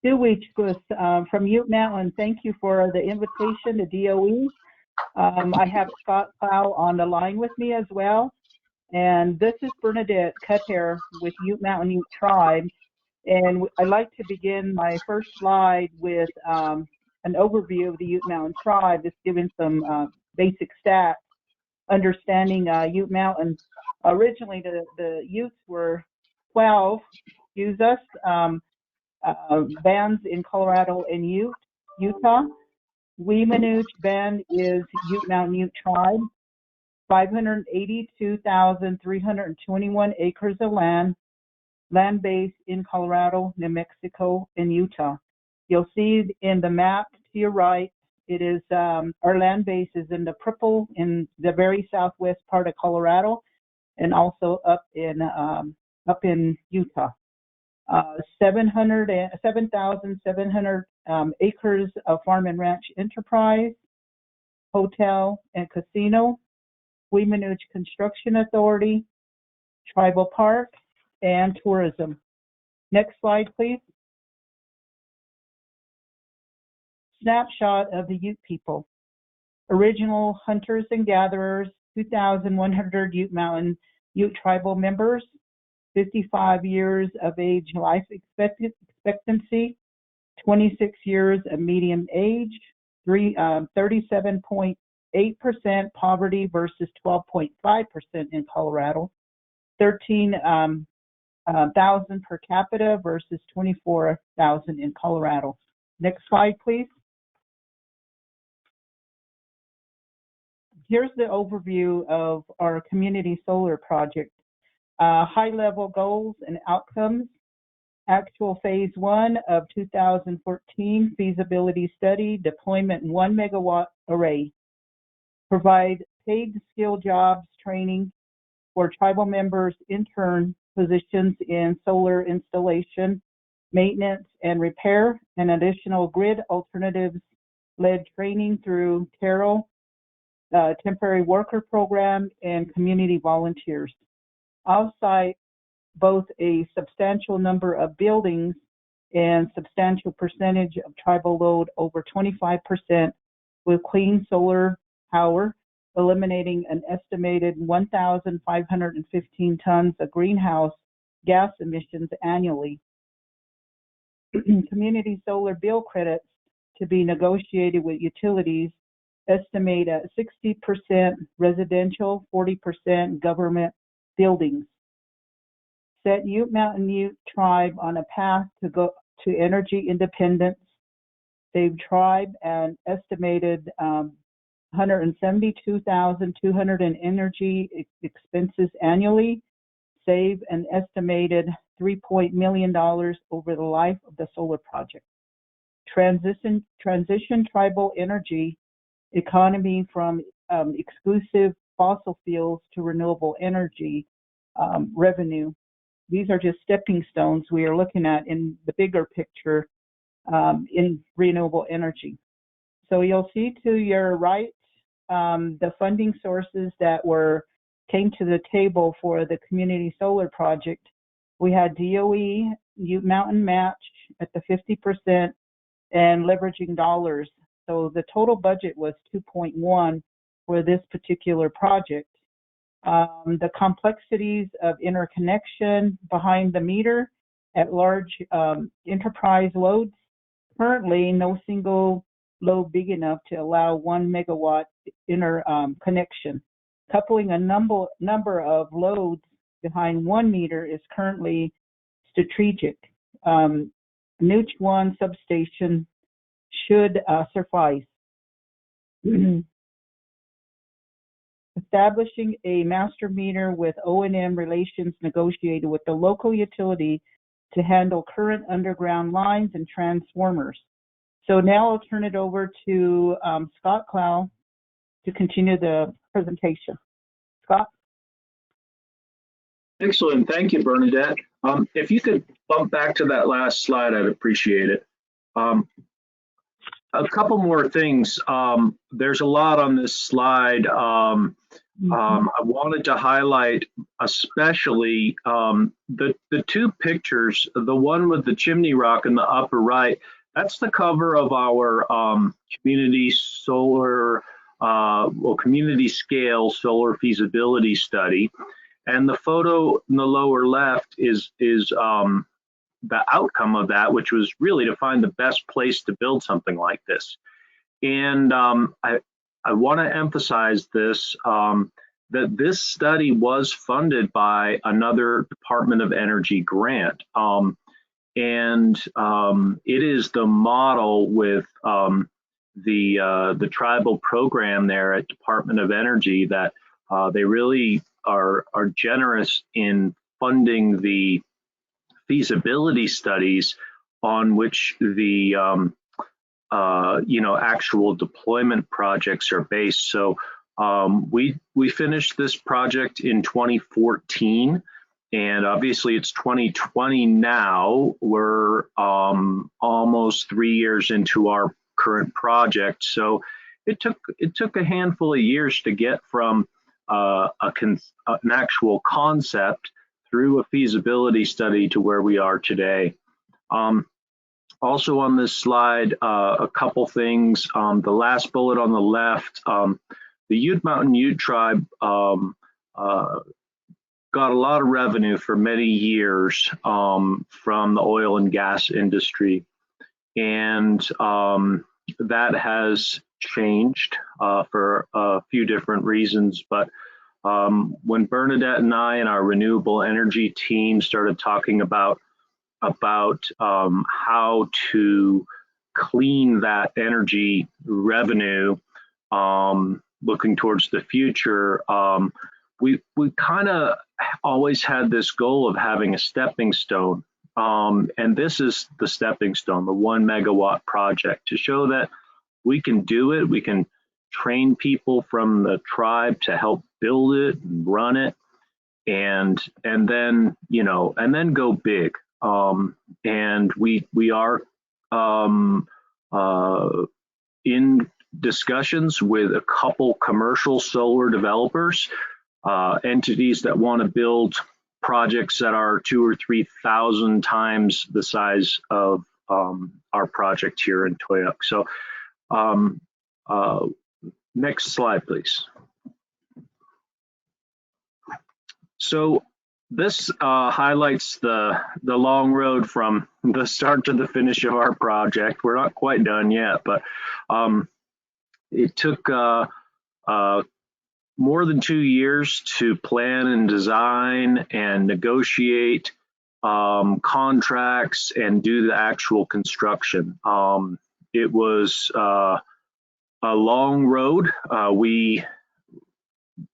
From Ute Mountain, thank you for the invitation to DOE. I have Scott Clow on the line with me as well. And this is Bernadette Cuthair with Ute Mountain Ute Tribe. And I'd like to begin my first slide with an overview of the Ute Mountain Tribe, just giving some basic stats. Understanding Ute Mountain, originally the Utes were 12 Usas, bands in Colorado and Utah. Weemanuch band is Ute Mountain Ute Tribe, 582,321 acres of land base in Colorado, New Mexico, and Utah. You'll see in the map to your right, it is our land base is in the purple in the very southwest part of Colorado, and also up in Utah. 7,700 acres of farm and ranch enterprise, hotel and casino, Weemanuch Construction Authority, tribal park, and tourism. Next slide, please. Snapshot of the Ute people. Original hunters and gatherers, 2,100 Ute Mountain Ute tribal members, 55 years of age life expectancy, 26 years of median age, 37.8% poverty versus 12.5% in Colorado, 13,000 per capita versus 24,000 in Colorado. Next slide, please. Here's the overview of our community solar project. High-level goals and outcomes. Actual phase 1 of 2014 feasibility study, deployment 1 megawatt array. Provide paid skill jobs training for tribal members, intern positions in solar installation, maintenance and repair, and additional grid alternatives led training through Carroll, temporary worker program, and community volunteers. Offsite, both a substantial number of buildings and substantial percentage of tribal load, over 25%, with clean solar power, eliminating an estimated 1,515 tons of greenhouse gas emissions annually. Community solar bill credits to be negotiated with utilities estimate at 60% residential, 40% government buildings. Set Ute Mountain Ute Tribe on a path to go to energy independence. Save tribe an estimated 172,200 in energy expenses annually. Save an estimated $3 million over the life of the solar project. Transition tribal energy economy from exclusive fossil fuels to renewable energy revenue. These are just stepping stones we are looking at in the bigger picture in renewable energy. So you'll see to your right the funding sources that came to the table for the community solar project. We had DOE, Ute Mountain match at the 50% and leveraging dollars. So the total budget was 2.1 for this particular project. The complexities of interconnection behind the meter at large enterprise loads. Currently, no single load big enough to allow 1 megawatt connection. Coupling a number of loads behind 1 meter is currently strategic. Nooch 1 substation should suffice. Establishing a master meter with O&M relations negotiated with the local utility to handle current underground lines and transformers. So now I'll turn it over to Scott Clow to continue the presentation. Scott? Excellent. Thank you, Bernadette. If you could bump back to that last slide, I'd appreciate it. A couple more things. There's a lot on this slide. I wanted to highlight especially the two pictures, the one with the chimney rock in the upper right. That's the cover of our community solar, community scale solar feasibility study. And the photo in the lower left is the outcome of that, which was really to find the best place to build something like this. And I want to emphasize this, that this study was funded by another Department of Energy grant. And it is the model with the tribal program there at Department of Energy that they really are generous in funding the feasibility studies on which the actual deployment projects are based. So we finished this project in 2014, and obviously it's 2020 now. We're almost 3 years into our current project. So it took a handful of years to get from an actual concept through a feasibility study to where we are today. Also on this slide, a couple things. The last bullet on the left, the Ute Mountain Ute Tribe got a lot of revenue for many years from the oil and gas industry, and that has changed for a few different reasons. But when Bernadette and I and our renewable energy team started talking about how to clean that energy revenue, looking towards the future, we kind of always had this goal of having a stepping stone. And this is the stepping stone, the 1 megawatt project, to show that we can do it. We can train people from the tribe to help build it and run it, and then, you know, and then go big. And we are in discussions with a couple commercial solar developers, entities that want to build projects that are 2,000 or 3,000 times the size of our project here in Toyuk. So next slide, please. So this highlights the long road from the start to the finish of our project. We're not quite done yet, but it took more than 2 years to plan and design and negotiate contracts and do the actual construction. It was a long road. We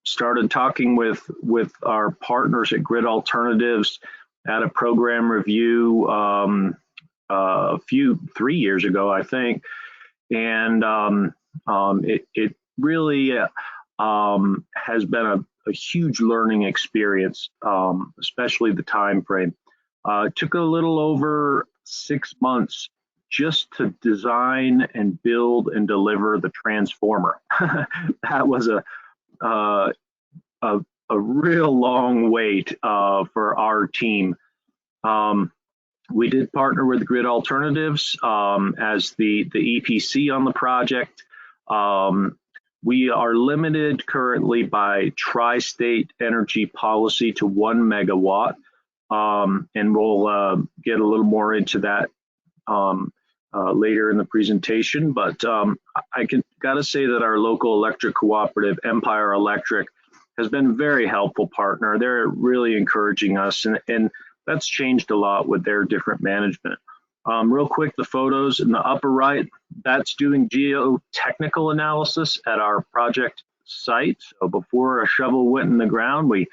started talking with our partners at Grid Alternatives at a program review 3 years ago, I think, and it really has been a huge learning experience, especially the time frame. It took a little over 6 months just to design and build and deliver the transformer. That was a real long wait for our team. We did partner with Grid Alternatives as the EPC on the project. We are limited currently by tri-state energy policy to 1 megawatt, and we'll get a little more into that later in the presentation. But I gotta say that our local electric cooperative, Empire Electric, has been a very helpful partner. They're really encouraging us, and that's changed a lot with their different management. Real quick, the photos in the upper right, that's doing geotechnical analysis at our project site. So before a shovel went in the ground, we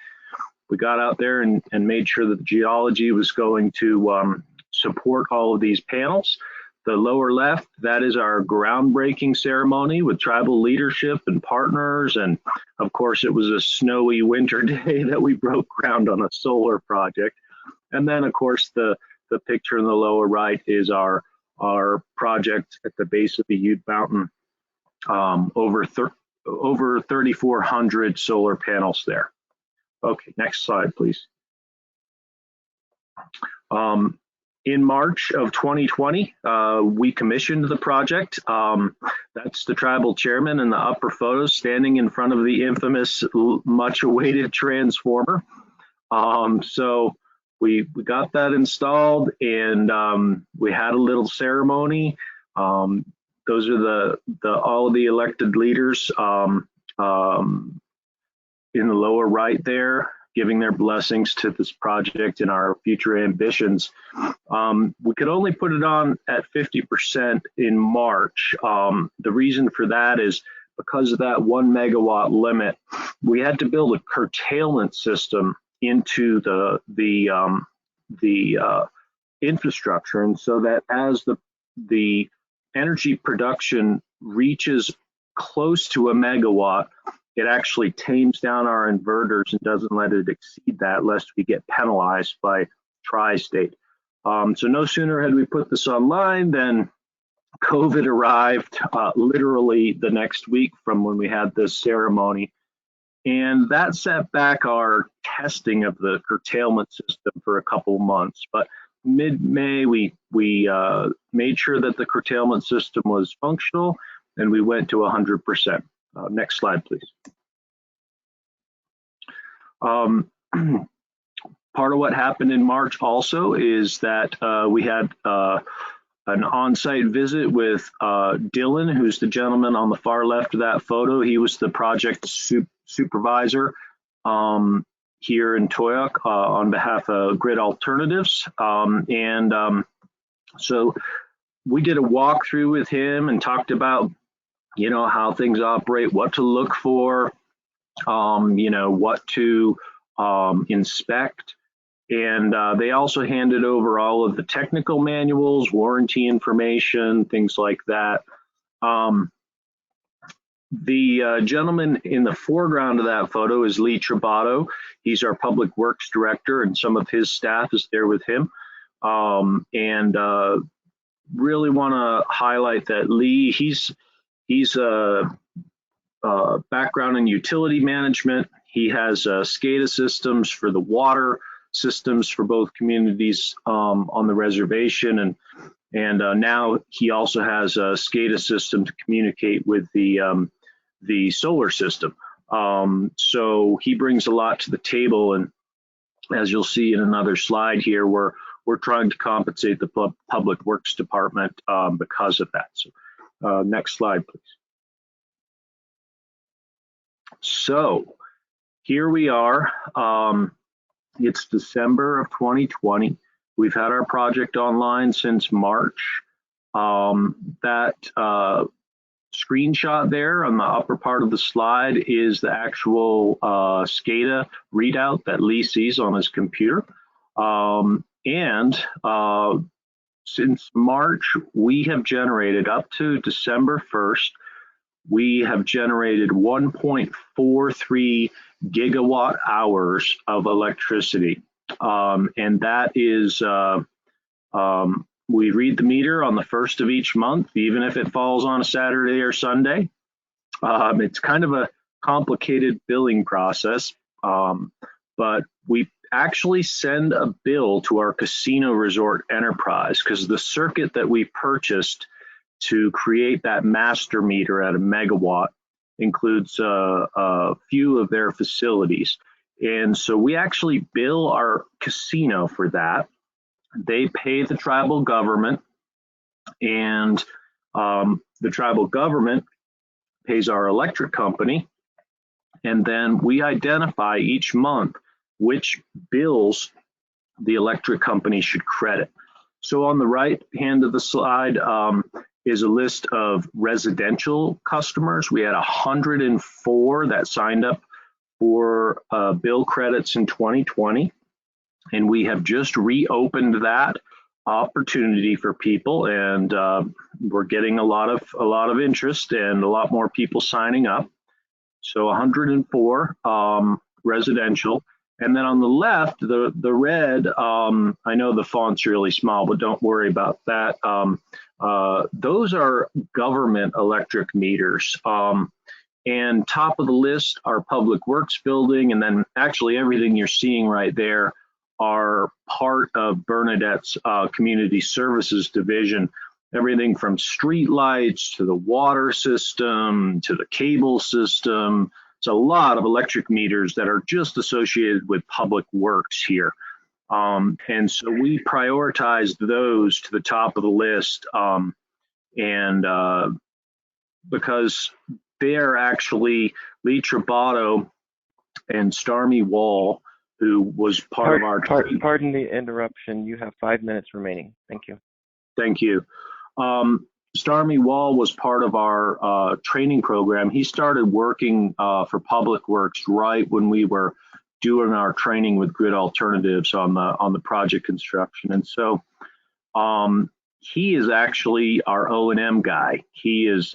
got out there and made sure that the geology was going to support all of these panels. The lower left, that is our groundbreaking ceremony with tribal leadership and partners. And of course, it was a snowy winter day that we broke ground on a solar project. And then, of course, the picture in the lower right is our project at the base of the Ute Mountain, over 3,400 solar panels there. Okay, next slide, please. In March of 2020, we commissioned the project. That's the tribal chairman in the upper photos standing in front of the infamous, much awaited transformer. So we got that installed, and we had a little ceremony. Those are all of the elected leaders in the lower right there, giving their blessings to this project and our future ambitions. We could only put it on at 50% in March. The reason for that is because of that 1 megawatt limit, we had to build a curtailment system into the infrastructure, and so that as the energy production reaches close to a megawatt, it actually tames down our inverters and doesn't let it exceed that, lest we get penalized by tri-state. So no sooner had we put this online than COVID arrived, literally the next week from when we had this ceremony. And that set back our testing of the curtailment system for a couple of months. But mid-May, we made sure that the curtailment system was functional, and we went to 100%. Next slide, please. Part of what happened in March also is that we had an on-site visit with Dylan, who's the gentleman on the far left of that photo. He was the project supervisor here in Toyuk on behalf of Grid Alternatives. So we did a walkthrough with him and talked about, you know, how things operate, what to look for, you know, what to inspect. And they also handed over all of the technical manuals, warranty information, things like that. The gentleman in the foreground of that photo is Lee Trabato. He's our public works director, and some of his staff is there with him. Really want to highlight that Lee, he's a background in utility management. He has SCADA systems for the water systems for both communities on the reservation, and now he also has a SCADA system to communicate with the solar system. So he brings a lot to the table, and as you'll see in another slide here, we're trying to compensate the Public Works Department because of that. So next slide, please. So here we are. It's December of 2020. We've had our project online since March. That screenshot there on the upper part of the slide is the actual SCADA readout that Lee sees on his computer. Since March, we have generated up to December 1st, we have generated 1.43 gigawatt hours of electricity. And that is, we read the meter on the first of each month, even if it falls on a Saturday or Sunday. It's kind of a complicated billing process, but we actually send a bill to our casino resort enterprise because the circuit that we purchased to create that master meter at a megawatt includes a few of their facilities. And so we actually bill our casino for that. They pay the tribal government, and the tribal government pays our electric company. And then we identify each month which bills the electric company should credit. So on the right hand of the slide is a list of residential customers. We had 104 that signed up for bill credits in 2020. And we have just reopened that opportunity for people, and we're getting a lot of interest and a lot more people signing up. So 104 residential. And then on the left, the red, I know the font's really small, but don't worry about that. Those are government electric meters. And top of the list are Public Works building, and then actually everything you're seeing right there are part of Bernadette's Community Services Division. Everything from street lights to the water system to the cable system. It's a lot of electric meters that are just associated with Public Works here. And so we prioritized those to the top of the list, because they're actually Lee Trabato and Starmy Wall, who was part of our team. Pardon the interruption. You have 5 minutes remaining. Thank you. Thank you. Starmy Wall was part of our training program. He started working for Public Works right when we were doing our training with Grid Alternatives on the project construction. And so he is actually our O&M guy. He is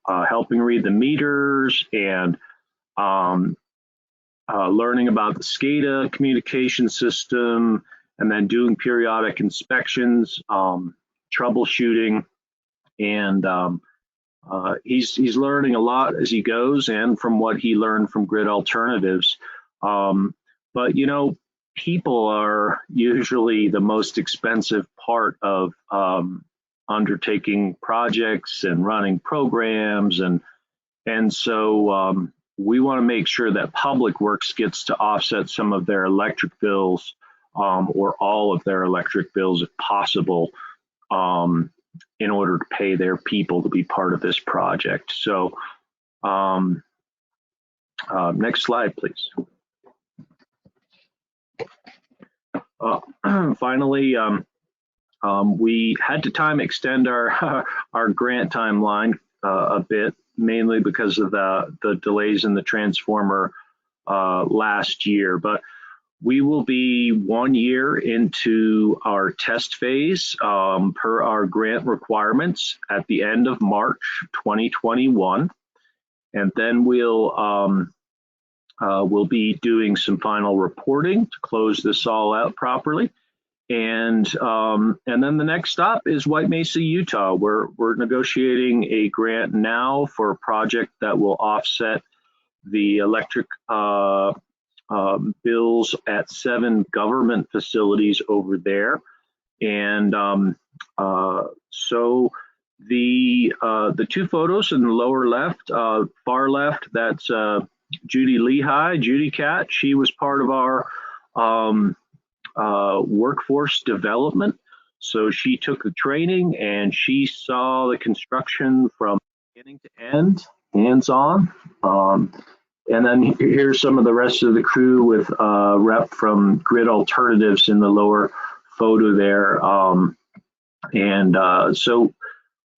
helping read the meters and learning about the SCADA communication system, and then doing periodic inspections, troubleshooting, and he's learning a lot as he goes, and from what he learned from Grid Alternatives. But you know, people are usually the most expensive part of undertaking projects and running programs, and so we want to make sure that Public Works gets to offset some of their electric bills, or all of their electric bills if possible, in order to pay their people to be part of this project. So next slide, please. Finally, we had to extend our our grant timeline a bit, mainly because of the delays in the transformer last year. But we will be 1 year into our test phase per our grant requirements at the end of March 2021, and then we'll be doing some final reporting to close this all out properly. And then the next stop is White Mesa, Utah. We're negotiating a grant now for a project that will offset the electric bills at 7 government facilities over there. And so the 2 photos in the lower left, far left, that's Judy Lehigh, Judy Cat. She was part of our workforce development. So she took the training and she saw the construction from beginning to end, hands-on. And then here's some of the rest of the crew with rep from Grid Alternatives in the lower photo there. So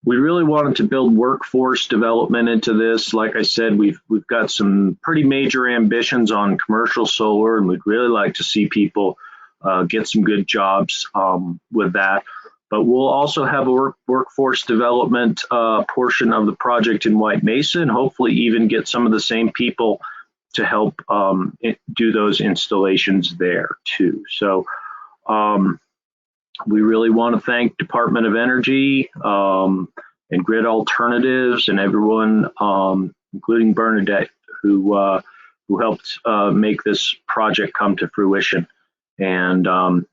we really wanted to build workforce development into this. Like I said, we've got some pretty major ambitions on commercial solar, and we'd really like to see people get some good jobs with that. But we'll also have a workforce development portion of the project in White Mesa, and hopefully even get some of the same people to help do those installations there too. So we really want to thank Department of Energy and Grid Alternatives and everyone, including Bernadette, who helped make this project come to fruition. And if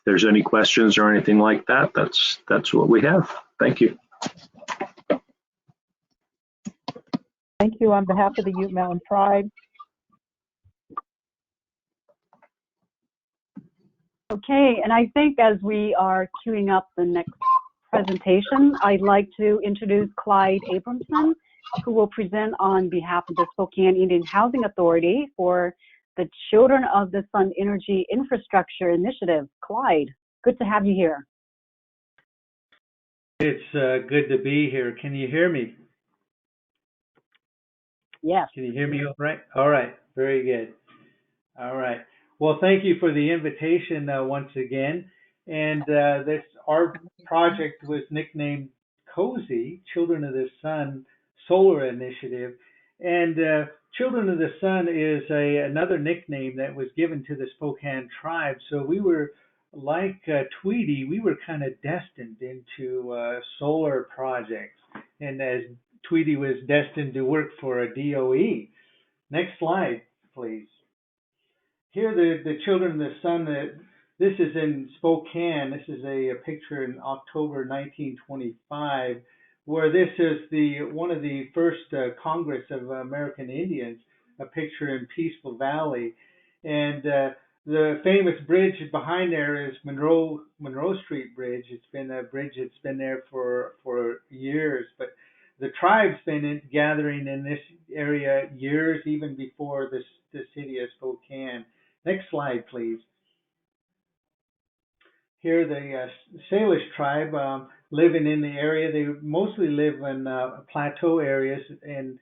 there's any questions or anything like that, that's what we have. Thank you. Thank you on behalf of the Ute Mountain Tribe. Okay, and I think as we are queuing up the next presentation, I'd like to introduce Clyde Abramson, who will present on behalf of the Spokane Indian Housing Authority for the Children of the Sun Energy Infrastructure Initiative. Clyde, good to have you here. It's good to be here. Can you hear me? Yes. Can you hear me all right? All right, very good. All right. Well, thank you for the invitation once again. And our project was nicknamed COSY, Children of the Sun Solar Initiative. And Children of the Sun is another nickname that was given to the Spokane tribe. So we were like Tweety, we were kind of destined into solar projects. And as Tweety was destined to work for a DOE. Next slide, please. Here, the Children of the Sun, this is in Spokane. This is a picture in October 1925, where this is one of the first Congress of American Indians, a picture in Peaceful Valley. And the famous bridge behind there is Monroe Street Bridge. It's been a bridge that's been there for years, but the tribe's been gathering in this area years, even before the city of Spokane. Next slide, please. Here, the Salish tribe living in the area. They mostly live in plateau areas in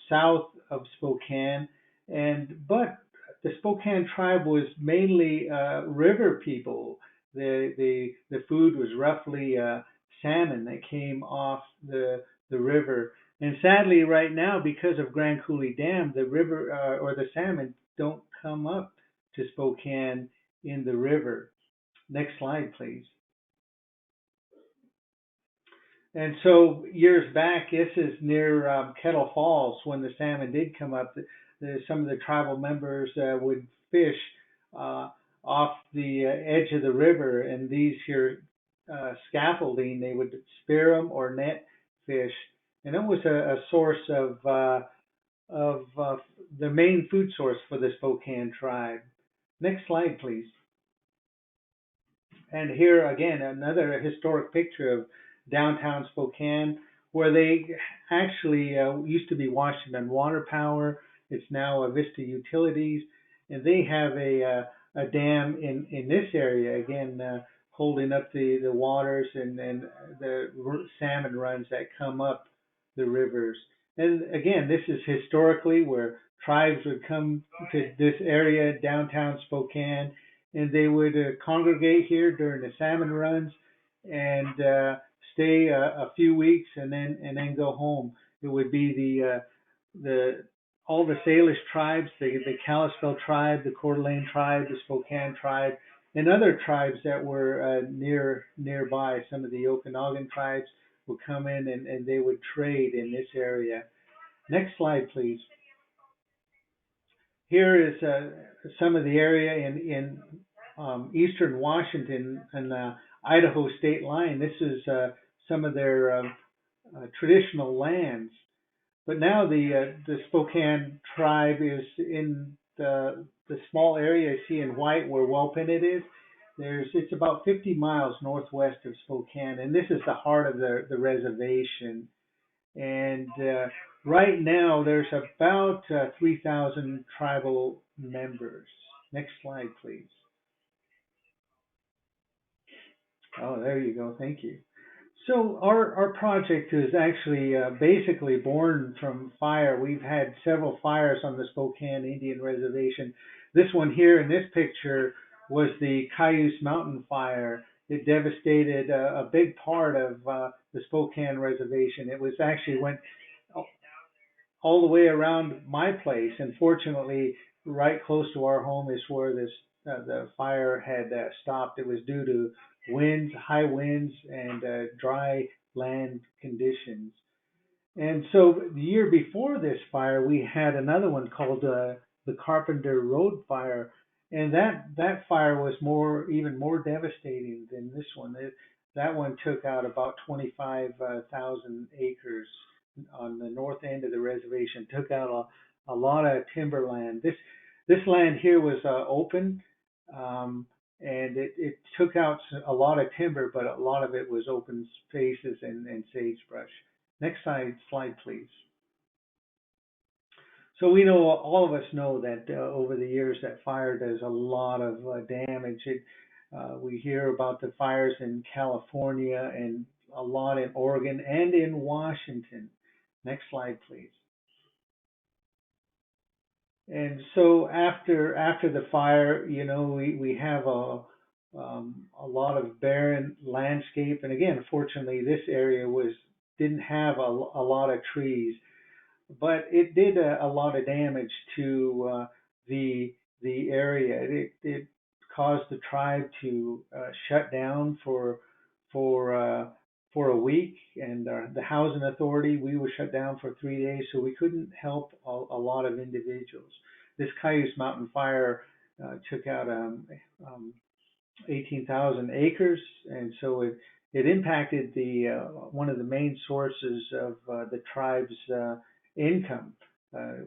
south of Spokane, but the Spokane tribe was mainly river people. The food was roughly salmon that came off the river. And sadly, right now, because of Grand Coulee Dam, the river or the salmon don't come up to Spokane in the river. Next slide, please. And so years back, this is near Kettle Falls, when the salmon did come up, some of the tribal members would fish off the edge of the river, and these here scaffolding, they would spear them or net fish. and it was a source of the main food source for the Spokane tribe. Next slide, please. And here again, another historic picture of downtown Spokane, where they actually used to be Washington Water Power. It's now a Vista Utilities, and they have a dam in this area again, holding up the waters and the salmon runs that come up the rivers. And again, this is historically where tribes would come to this area, downtown Spokane, and they would congregate here during the salmon runs and stay a few weeks and then go home. It would be the all the Salish tribes, the Kalispel tribe, the Coeur d'Alene tribe, the Spokane tribe, and other tribes that were nearby. Some of the Okanagan tribes would come in and they would trade in this area. Next slide, please. Here is some of the area in eastern Washington and the Idaho state line. This is some of their traditional lands. But now the Spokane tribe is in the small area you see in white where Wellpinit is. It's about 50 miles northwest of Spokane, and this is the heart of the reservation. And right now there's about 3,000 tribal members. Next slide, please. Oh, there you go. Thank you. So our project is actually basically born from fire. We've had several fires on the Spokane Indian Reservation. This one here in this picture was the Cayuse Mountain Fire. It devastated a big part of the Spokane Reservation. It was actually went all the way around my place, and fortunately, right close to our home is where the fire had stopped. It was due to winds, high winds, and dry land conditions. And so the year before this fire, we had another one called the Carpenter Road Fire, and that fire was even more devastating than this one. That one took out about 25,000 acres on the north end of the reservation. Took out a lot of timberland. This land here was open. And it took out a lot of timber, but a lot of it was open spaces and sagebrush. Next slide, please. So we know, all of us know that over the years that fire does a lot of damage. We hear about the fires in California and a lot in Oregon and in Washington. Next slide, please. And so after the fire, we have a lot of barren landscape. And again, fortunately, this area didn't have a lot of trees, but it did a lot of damage to the area. It caused the tribe to shut down for a week, and the housing authority, we were shut down for 3 days, so we couldn't help a lot of individuals. This Cayuse Mountain Fire took out 18,000 acres, and so it impacted one of the main sources of the tribe's income,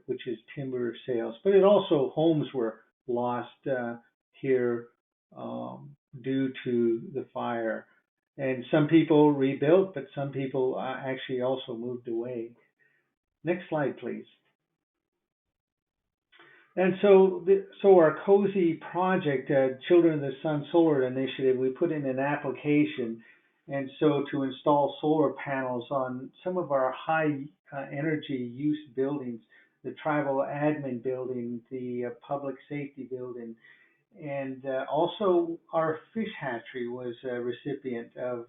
which is timber sales. But it also, homes were lost here due to the fire. And some people rebuilt, but some people actually also moved away. Next slide, please. And so our COSY project, Children of the Sun Solar Initiative, we put in an application, and so to install solar panels on some of our high energy use buildings, the tribal admin building, the public safety building, and also our fish hatchery was a recipient of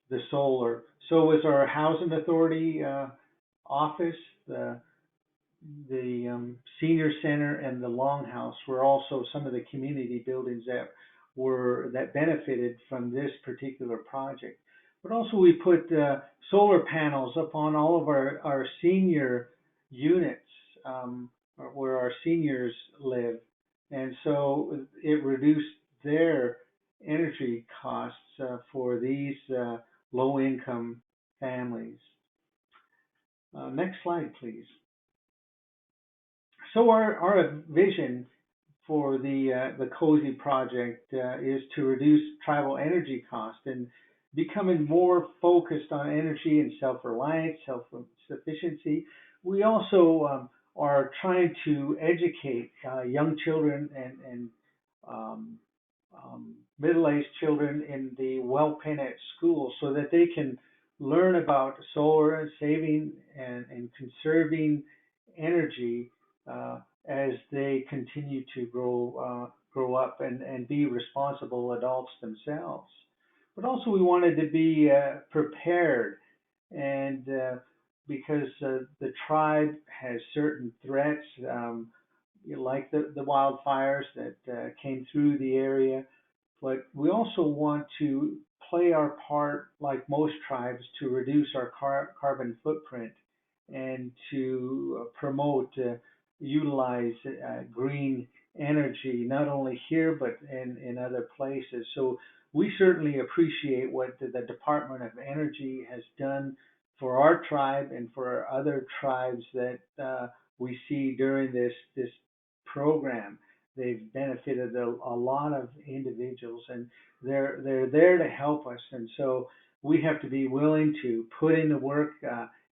the solar. So was our housing authority office, the senior center, and the longhouse were also some of the community buildings that benefited from this particular project. But also we put solar panels up on all of our senior units where our seniors live. And so it reduced their energy costs for these low-income families. Next slide, please. So our vision for the COZY project is to reduce tribal energy costs and becoming more focused on energy and self-reliance, self-sufficiency. We also are trying to educate young children and um, middle-aged children in the well-penned schools so that they can learn about solar saving and conserving energy as they continue to grow up and be responsible adults themselves. But also we wanted to be prepared, and because the tribe has certain threats, like the wildfires that came through the area, but we also want to play our part, like most tribes, to reduce our carbon footprint and to promote, utilize green energy, not only here but in other places. So we certainly appreciate what the Department of Energy has done for our tribe and for other tribes that we see during this program. They've benefited a lot of individuals, and they're there to help us. And so we have to be willing to put in the work,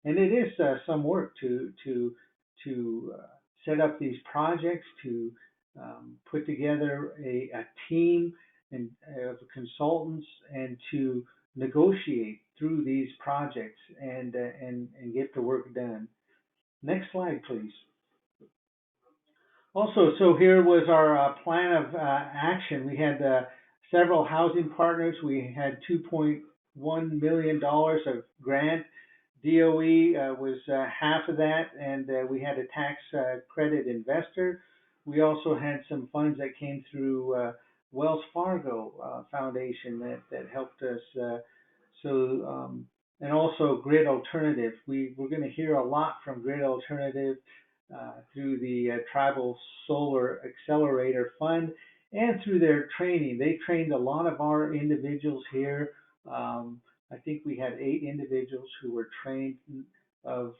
and it is some work to set up these projects, to put together a team of consultants, and to negotiate through these projects and get the work done. Next slide, please. Also, so here was our plan of action. We had several housing partners. We had $2.1 million of grant. DOE was half of that, and we had a tax credit investor. We also had some funds that came through Wells Fargo Foundation that helped us. And also Grid Alternative. We're going to hear a lot from Grid Alternative through the Tribal Solar Accelerator Fund and through their training. They trained a lot of our individuals here. I think we had 8 individuals who were trained of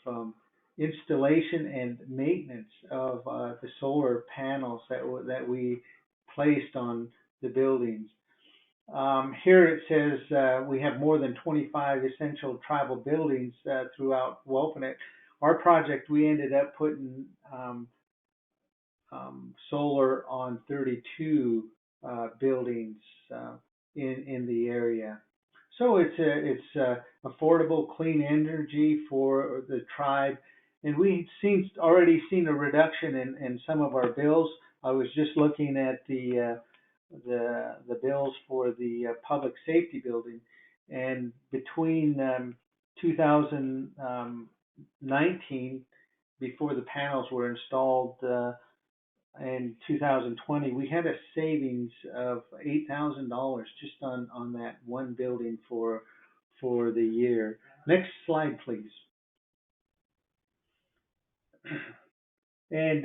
installation and maintenance of the solar panels that we placed on the buildings. Here it says we have more than 25 essential tribal buildings throughout Wellpinit. Our project, we ended up putting solar on 32 buildings in the area. So it's affordable, clean energy for the tribe, and we've already seen a reduction in some of our bills. I was just looking at the bills for the public safety building, and between 2019, before the panels were installed, in 2020, we had a savings of $8,000 just on that one building for the year. Next slide, please. And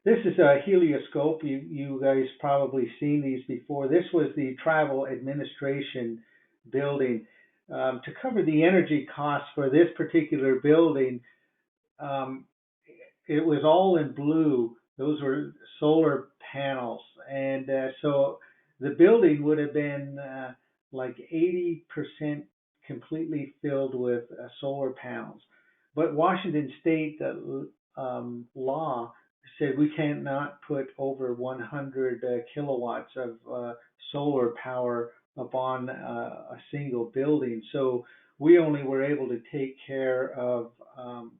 this is a helioscope. You guys probably seen these before. This was the tribal administration building. To cover the energy costs for this particular building, it was all in blue. Those were solar panels. And so the building would have been like 80% completely filled with solar panels. But Washington State law said we cannot put over 100 kilowatts of solar power upon a single building. So we only were able to take care of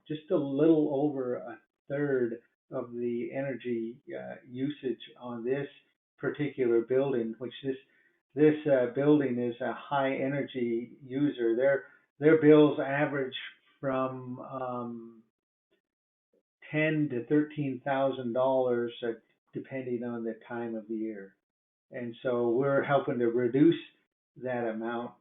just a little over a third of the energy usage on this particular building, which this building is a high energy user. Their bills average from $10,000 to $13,000 depending on the time of the year. And so we're helping to reduce that amount.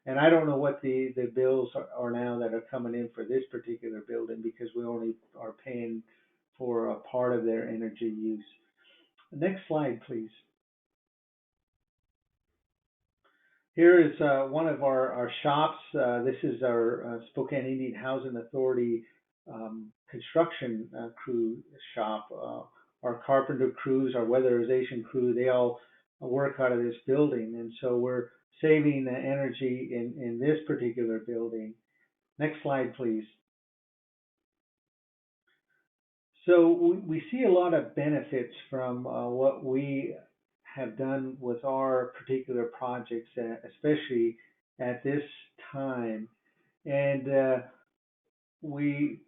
And I don't know what the bills are now that are coming in for this particular building, because we only are paying for a part of their energy use. Next slide, please. Here is one of our shops. This is our Spokane Indian Housing Authority construction crew shop. Our carpenter crews, our weatherization crew, they all work out of this building. And so we're saving energy in this particular building. Next slide, please. So we see a lot of benefits from what we have done with our particular projects, especially at this time. And we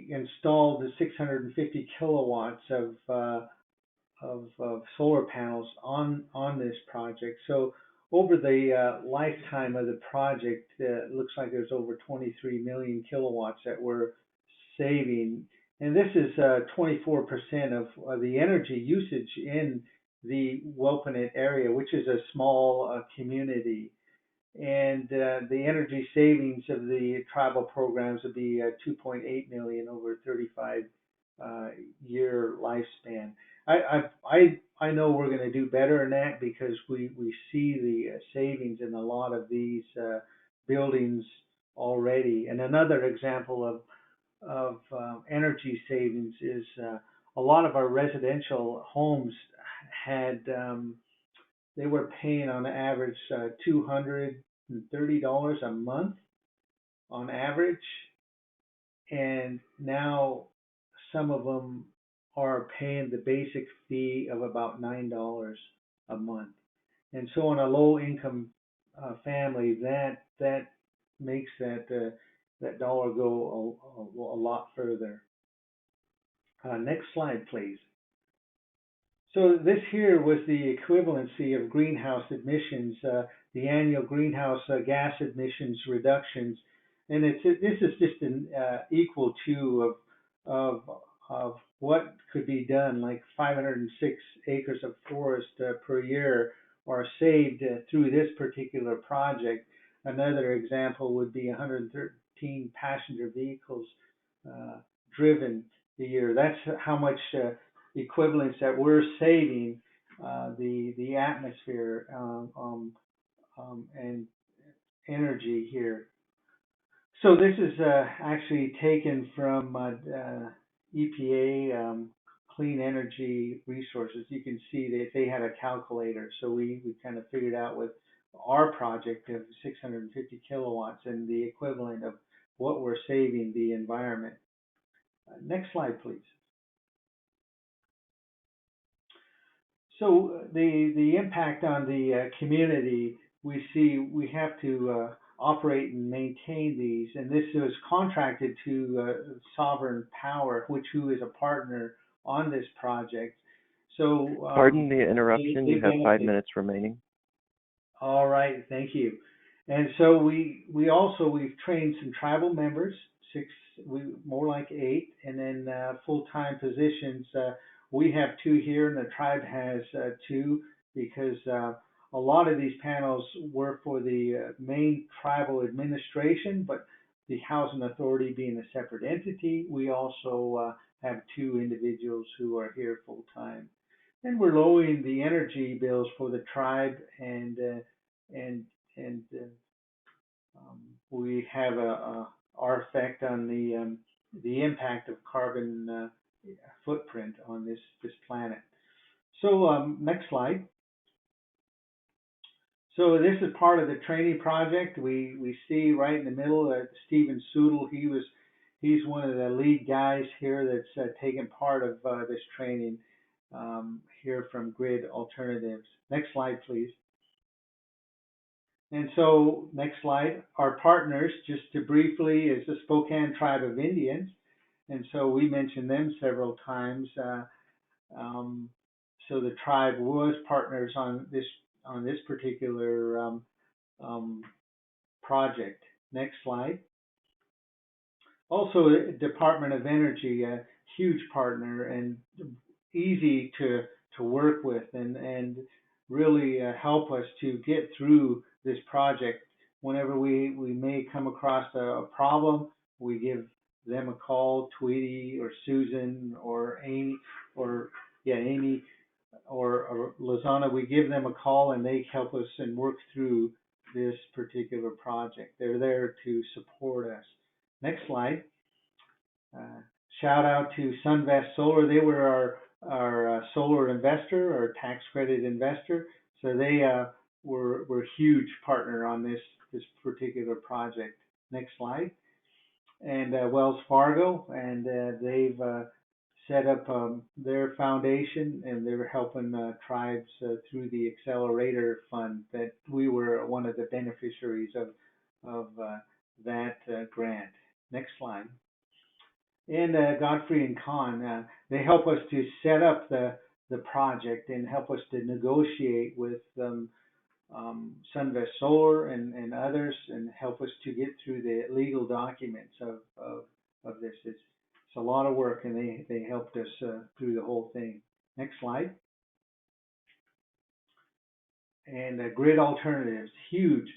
installed the 650 kilowatts of solar panels on this project. So over the lifetime of the project, it looks like there's over 23 million kilowatts that we're saving. And this is 24% of the energy usage in the Welpinit area, which is a small community. And the energy savings of the tribal programs would be 2.8 million over a 35 year lifespan. I know we're going to do better than that because we see the savings in a lot of these buildings already. And another example of energy savings is a lot of our residential homes had they were paying on average $230 a month on average, and now some of them are paying the basic fee of about $9 a month. And so on a low income family, that makes that dollar go a lot further. Next slide, please. So this here was the equivalency of greenhouse emissions, the annual greenhouse gas emissions reductions, and this is just an equal to of what could be done, like 506 acres of forest per year are saved through this particular project. Another example would be 113 passenger vehicles driven a year. That's how much equivalence that we're saving the atmosphere and energy here. So this is actually taken from EPA Clean Energy Resources. You can see that they had a calculator, so we kind of figured out with our project of 650 kilowatts and the equivalent of what we're saving the environment. Next slide, please. So the impact on the community, we see we have to operate and maintain these, and this is contracted to Sovereign Power, who is a partner on this project. So pardon the interruption. You have 5 minutes remaining. All right, thank you. And so we've trained some tribal members, more like 8, and then full-time positions. We have 2 here, and the tribe has 2, because a lot of these panels were for the main tribal administration, but the housing authority being a separate entity, we also have 2 individuals who are here full time. And we're lowering the energy bills for the tribe, and we have our effect on the impact of carbon footprint on this planet. So next slide. So this is part of the training project. We see right in the middle Stephen Soodle. He's one of the lead guys here that's taken part of this training here from Grid Alternatives. Next slide, please. And so next slide. Our partners, just to briefly, is the Spokane Tribe of Indians. And so we mentioned them several times. So the tribe was partners on this particular project. Next slide. Also, Department of Energy, a huge partner and easy to work with, and really help us to get through this project. Whenever we may come across a problem, we give them a call, Tweety or Susan or Amy or Lozana. We give them a call and they help us and work through this particular project. They're there to support us. Next slide. Shout out to Sunvest Solar. They were our solar investor, our tax credit investor. So they were a huge partner on this particular project. Next slide. And Wells Fargo, and they've set up their foundation, and they're helping tribes through the Accelerator Fund that we were one of the beneficiaries of that grant. Next slide. And Godfrey and Con, they help us to set up the project and help us to negotiate with Sunvest Solar and others, and help us to get through the legal documents of this. It's a lot of work, and they helped us through the whole thing. Next slide. And Grid Alternatives, huge.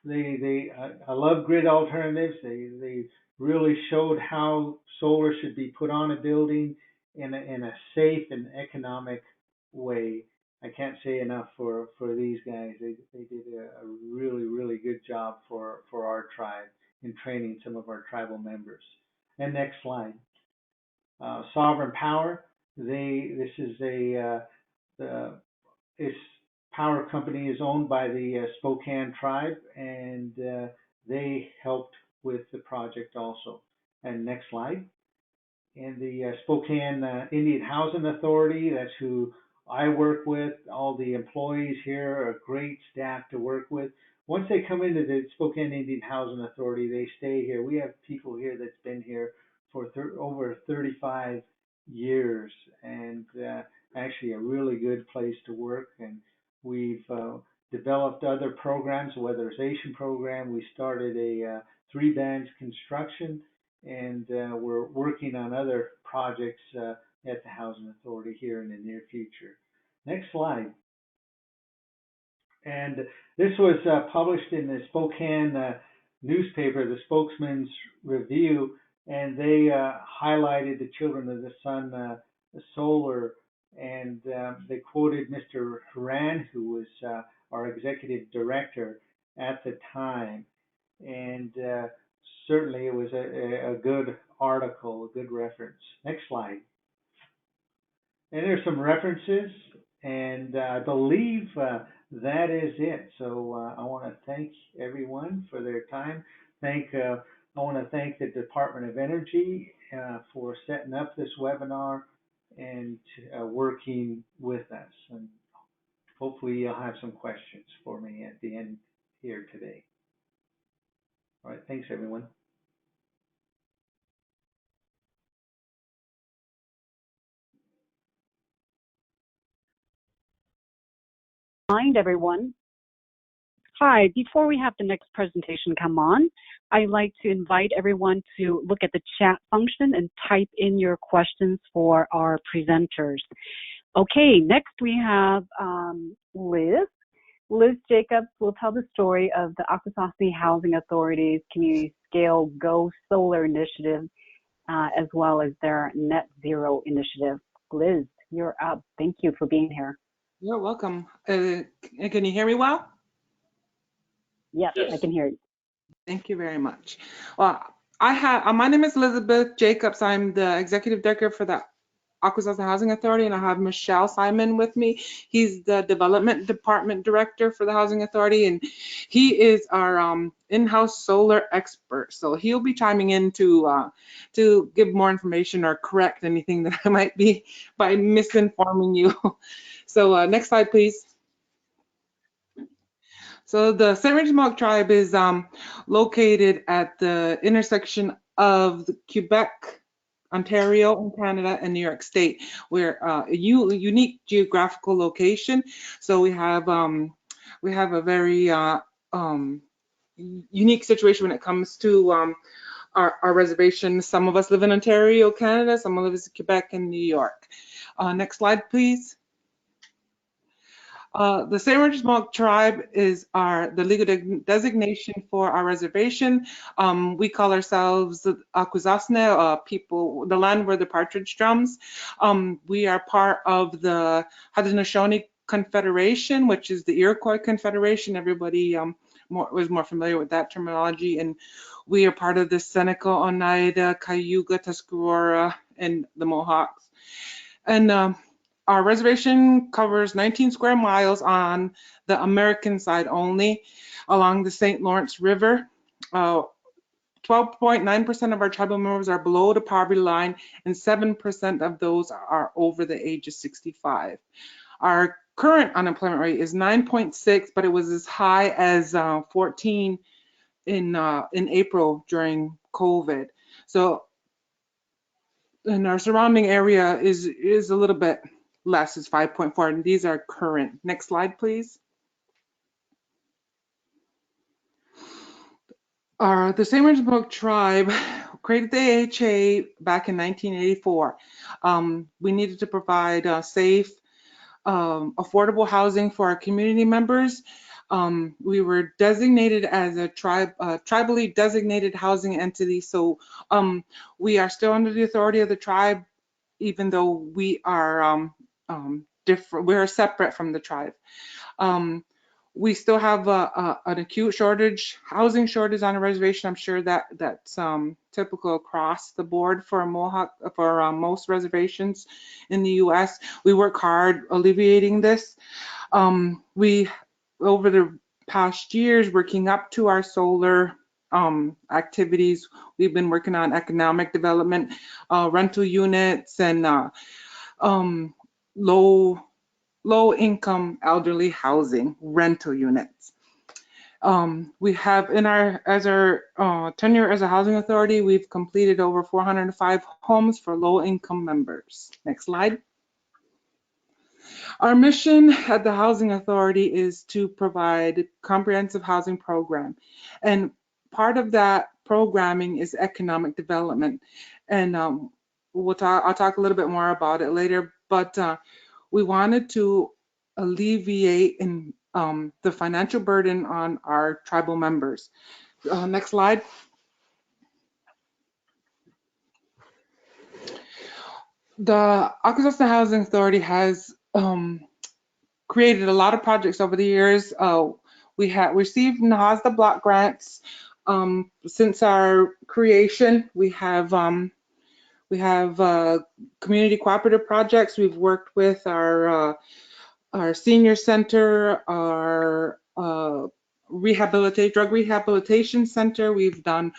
I love Grid Alternatives. They really showed how solar should be put on a building in a safe and economic way. I can't say enough for these guys. They did a really, really good job for our tribe in training some of our tribal members. And next slide. Sovereign Power. This power company is owned by the Spokane Tribe, and they helped with the project also. And next slide. And the Spokane Indian Housing Authority, that's who I work with. All the employees here are a great staff to work with. Once they come into the Spokane Indian Housing Authority, they stay here. We have people here that's been here for over 35 years, and actually a really good place to work. And we've developed other programs, a weatherization program. We started a 3-bench construction, and we're working on other projects at the Housing Authority here in the near future. Next slide. And this was published in the Spokane newspaper, the Spokesman's Review, and they highlighted the Children of the Sun solar, and they quoted Mr. Haran, who was our executive director at the time. And certainly it was a good article, a good reference. Next slide. And there's some references, and I believe that is it. So I want to thank everyone for their time. I want to thank the Department of Energy for setting up this webinar and working with us. And hopefully you'll have some questions for me at the end here today. All right, thanks everyone. Remind everyone. Hi, before we have the next presentation come on, I'd like to invite everyone to look at the chat function and type in your questions for our presenters. Okay, next we have Liz. Liz Jacobs will tell the story of the Akwesasne Housing Authority's Community Scale Go Solar Initiative, as well as their Net Zero Initiative. Liz, you're up. Thank you for being here. You're welcome. Can you hear me well? Yes, I can hear you. Thank you very much. Well, my name is Elizabeth Jacobs. I'm the executive director for the Akwesasne Housing Authority, and I have Michelle Simon with me. He's the development department director for the Housing Authority, and he is our in-house solar expert. So he'll be chiming in to give more information or correct anything that I might be by misinforming you. So next slide, please. So the St. Regis Tribe is located at the intersection of the Quebec, Ontario in Canada, and New York State. We're a unique geographical location. So we have a very unique situation when it comes to our reservation. Some of us live in Ontario, Canada. Some of us in Quebec and New York. Next slide, please. The St. Regis Tribe is the legal designation for our reservation. We call ourselves the Akwesasne people, the land where the partridge drums. We are part of the Haudenosaunee Confederation, which is the Iroquois Confederation. Everybody was more familiar with that terminology. And we are part of the Seneca, Oneida, Cayuga, Tuscarora, and the Mohawks. And our reservation covers 19 square miles on the American side only, along the St. Lawrence River. 12.9% of our tribal members are below the poverty line, and 7% of those are over the age of 65. Our current unemployment rate is 9.6, but it was as high as 14 in April during COVID. So, and our surrounding area is a little bit less, it's 5.4, and these are current. Next slide, please. The St. Louis Tribe created the AHA back in 1984. We needed to provide safe, affordable housing for our community members. We were designated as a tribally designated housing entity, so we are still under the authority of the tribe, even though we are different. We are separate from the tribe. We still have an acute housing shortage on a reservation. I'm sure that's typical across the board for most reservations in the U.S. We work hard alleviating this. We, over the past years, working up to our solar activities, we've been working on economic development, rental units, and low-income elderly housing rental units. We have as our tenure as a housing authority, we've completed over 405 homes for low-income members. Next slide. Our mission at the Housing Authority is to provide a comprehensive housing program, and part of that programming is economic development. And I'll talk a little bit more about it later, but we wanted to alleviate the financial burden on our tribal members. Next slide. The Akwesasne Housing Authority has created a lot of projects over the years. We have received NAHASDA block grants since our creation. We have community cooperative projects. We've worked with our senior center, our drug rehabilitation center. We've done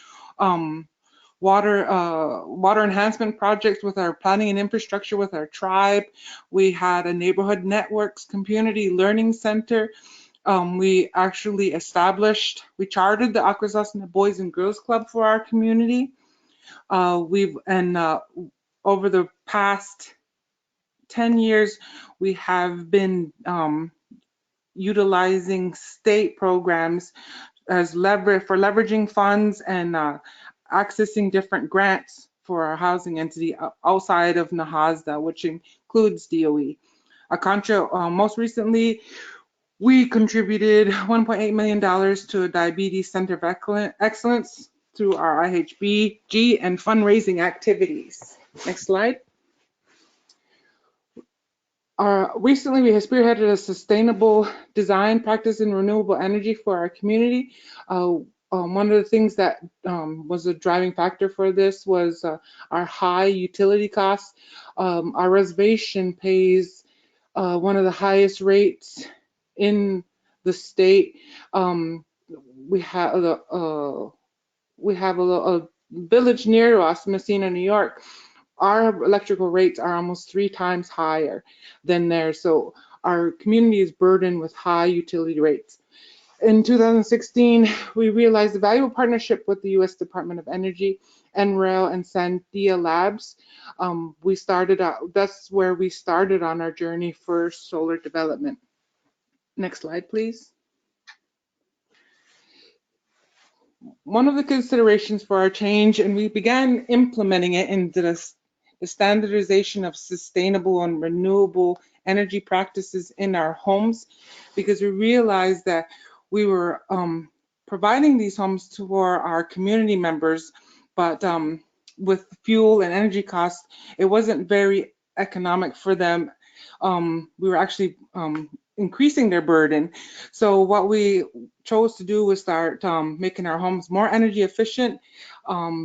water enhancement projects with our planning and infrastructure with our tribe. We had a neighborhood networks community learning center. We actually we chartered the Akwesasne Boys and Girls Club for our community. Over the past 10 years, we have been utilizing state programs as leveraging funds and accessing different grants for our housing entity outside of NAHASDA, which includes DOE. Most recently, we contributed $1.8 million to a diabetes center of excellence through our IHBG and fundraising activities. Next slide. Recently, we have spearheaded a sustainable design practice in renewable energy for our community. One of the things that was a driving factor for this was our high utility costs. Our reservation pays one of the highest rates in the state. We have a village near us, Messina, New York. Our electrical rates are almost 3 times higher than theirs, so our community is burdened with high utility rates. In 2016, we realized a valuable partnership with the U.S. Department of Energy, NREL, and Sandia Labs. That's where we started on our journey for solar development. Next slide, please. One of the considerations for our change, and we began implementing it into the standardization of sustainable and renewable energy practices in our homes, because we realized that we were providing these homes for our community members, but with fuel and energy costs, it wasn't very economic for them. We were actually increasing their burden. So what we chose to do was start making our homes more energy efficient.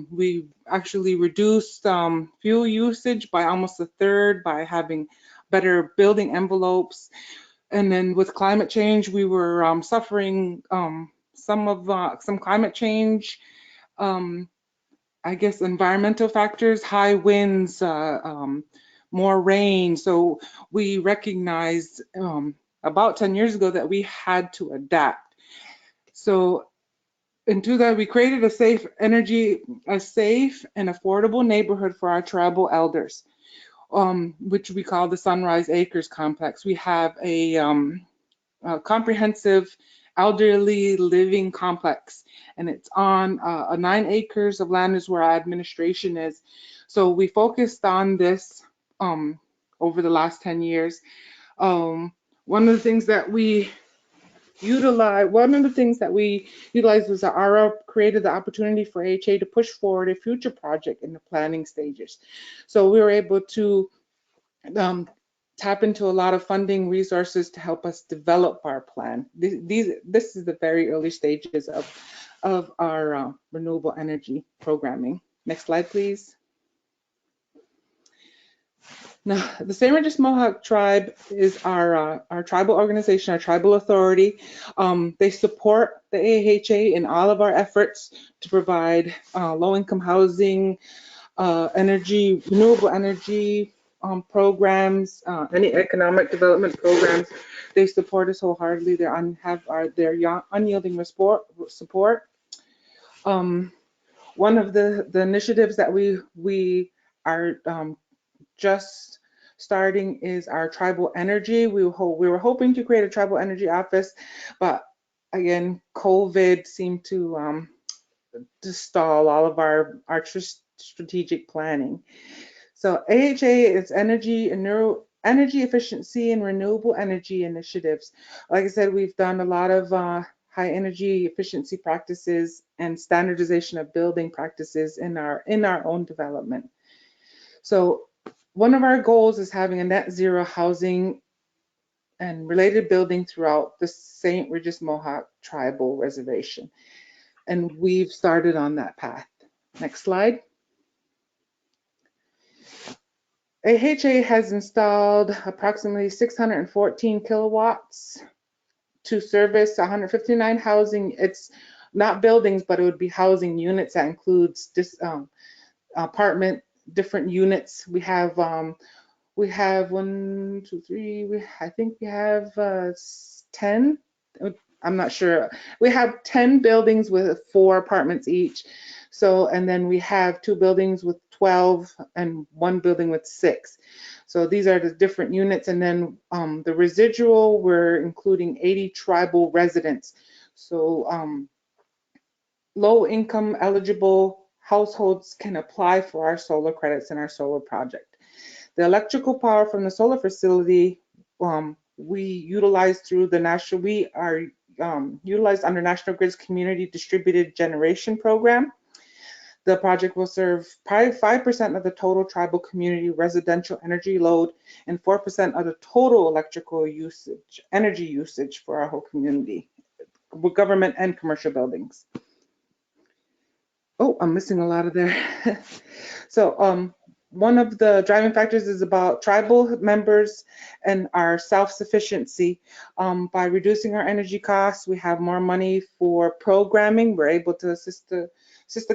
We actually reduced fuel usage by almost a third by having better building envelopes. And then with climate change, we were suffering some climate change, I guess environmental factors, high winds, more rain. So we recognized about 10 years ago that we had to adapt. So into that, we created a safe and affordable neighborhood for our tribal elders, which we call the Sunrise Acres Complex. We have a comprehensive elderly living complex, and it's on 9 acres of land is where our administration is. So we focused on this over the last 10 years. One of the things that we utilized was that ARA created the opportunity for AHA to push forward a future project in the planning stages. So we were able to tap into a lot of funding resources to help us develop our plan. This is the very early stages of our renewable energy programming. Next slide, please. Now, the St. Regis Mohawk Tribe is our tribal organization, our tribal authority. They support the AHA in all of our efforts to provide low-income housing, renewable energy programs, any economic development programs. They support us wholeheartedly. They have their unyielding support. One of the initiatives that we are just starting is our tribal energy. We were hoping to create a tribal energy office, but again, COVID seemed to stall all of our strategic planning. So AHA is energy efficiency and renewable energy initiatives. Like I said, we've done a lot of high energy efficiency practices and standardization of building practices in our own development. So one of our goals is having a net zero housing and related building throughout the St. Regis Mohawk Tribal Reservation. And we've started on that path. Next slide. AHA has installed approximately 614 kilowatts to service 159 housing. It's not buildings, but it would be housing units. That includes apartment, different units. We have 1, 2, 3. I think we have 10. I'm not sure. We have 10 buildings with 4 apartments each. So, and then we have 2 buildings with 12 and 1 building with 6. So these are the different units. And then the residual, we're including 80 tribal residents. So low income eligible households can apply for our solar credits in our solar project. The electrical power from the solar facility, we utilize through the national, we are utilized under National Grid's Community Distributed Generation Program. The project will serve 5% of the total tribal community residential energy load and 4% of the total electrical usage, energy usage for our whole community, with government and commercial buildings. Oh, I'm missing a lot of there. So one of the driving factors is about tribal members and our self-sufficiency. By reducing our energy costs, we have more money for programming. We're able to assist the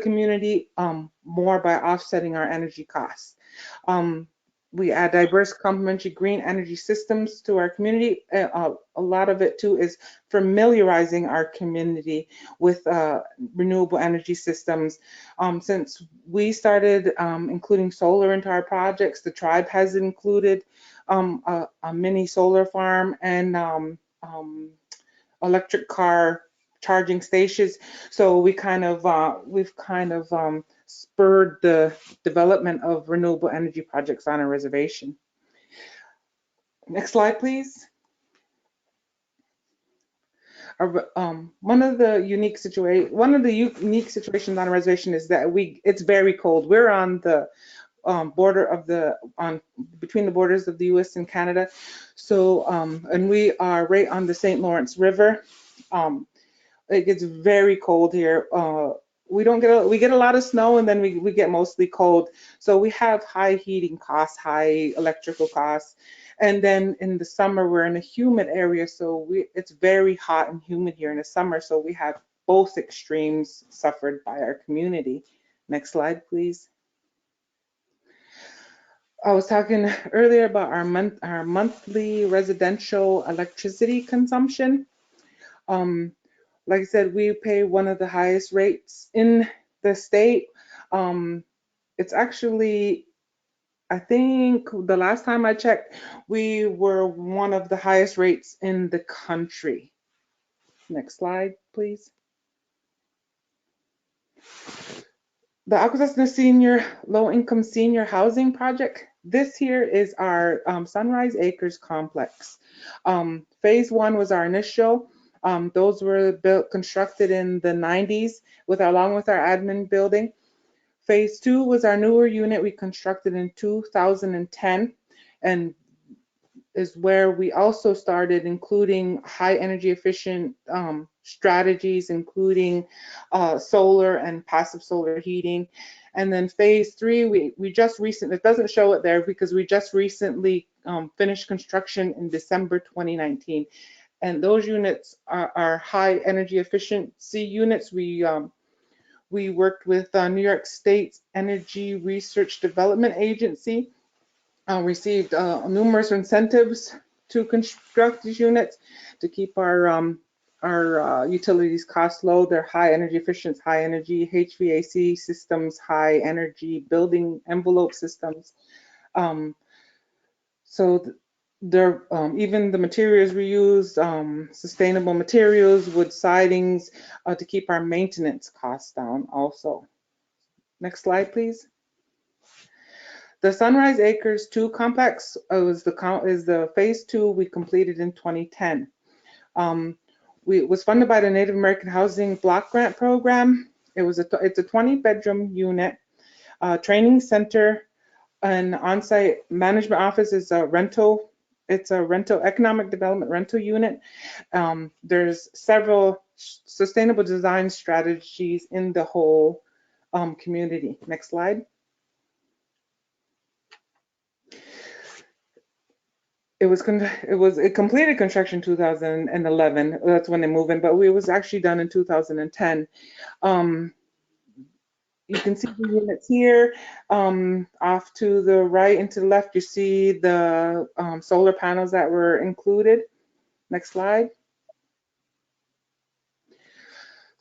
community more by offsetting our energy costs. We add diverse complementary green energy systems to our community. A lot of it too is familiarizing our community with renewable energy systems. Since we started including solar into our projects, the tribe has included a mini solar farm and electric car charging stations. So we've kind of spurred the development of renewable energy projects on a reservation. Next slide, please. One of the unique situations on a reservation is that it's very cold. We're on the border of between the borders of the U.S. and Canada. So, and we are right on the St. Lawrence River. It gets very cold here. We get a lot of snow, and then we get mostly cold. So we have high heating costs, high electrical costs. And then in the summer, we're in a humid area, so it's very hot and humid here in the summer. So we have both extremes suffered by our community. Next slide, please. I was talking earlier about our monthly residential electricity consumption. Like I said, we pay one of the highest rates in the state. It's actually, I think the last time I checked, we were one of the highest rates in the country. Next slide, please. The Akwesasne low-income senior housing project. This here is our Sunrise Acres complex. Phase 1 was our initial. Those were constructed in the 90s along with our admin building. Phase 2 was our newer unit we constructed in 2010, and is where we also started including high energy efficient strategies, including solar and passive solar heating. And then phase 3, we just recently, it doesn't show it there because we just recently finished construction in December 2019. And those units are high energy efficiency units. We worked with New York State Energy Research Development Agency, received numerous incentives to construct these units to keep our utilities costs low. They're high energy efficient, high energy HVAC systems, high energy building envelope systems. So they're even the materials we use, sustainable materials, wood sidings, to keep our maintenance costs down also. Next slide, please. The Sunrise Acres 2 complex is the phase 2 we completed in 2010. It was funded by the Native American Housing Block Grant Program. It's a 20-bedroom unit, training center, an on-site management office. Is a rental. It's a rental economic development rental unit. There's several sustainable design strategies in the whole community. Next slide. It completed construction 2011. That's when they moved in, but it was actually done in 2010. You can see the units here. Off to the right and to the left, you see the solar panels that were included. Next slide.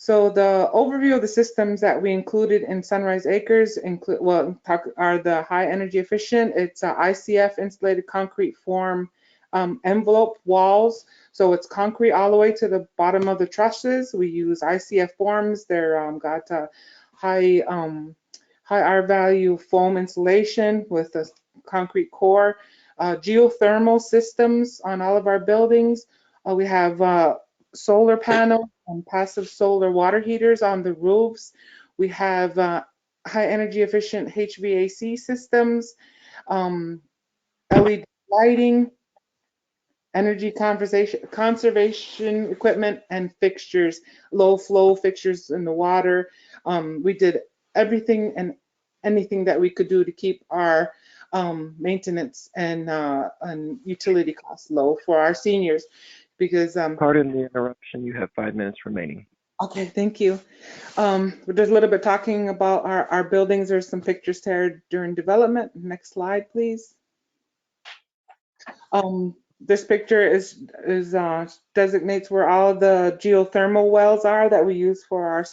So the overview of the systems that we included in Sunrise Acres are the high energy efficient. It's a ICF insulated concrete form envelope walls. So it's concrete all the way to the bottom of the trusses. We use ICF forms. They're got high R value foam insulation with a concrete core. Geothermal systems on all of our buildings. We have solar panels and passive solar water heaters on the roofs. We have high energy efficient HVAC systems, LED lighting, energy conservation equipment, and fixtures, low flow fixtures in the water. We did everything and anything that we could do to keep our maintenance and utility costs low for our seniors. Because pardon the interruption, you have 5 minutes remaining. Okay, thank you. We're just a little bit talking about our buildings. There's some pictures there during development. Next slide, please. This picture designates where all the geothermal wells are that we use for our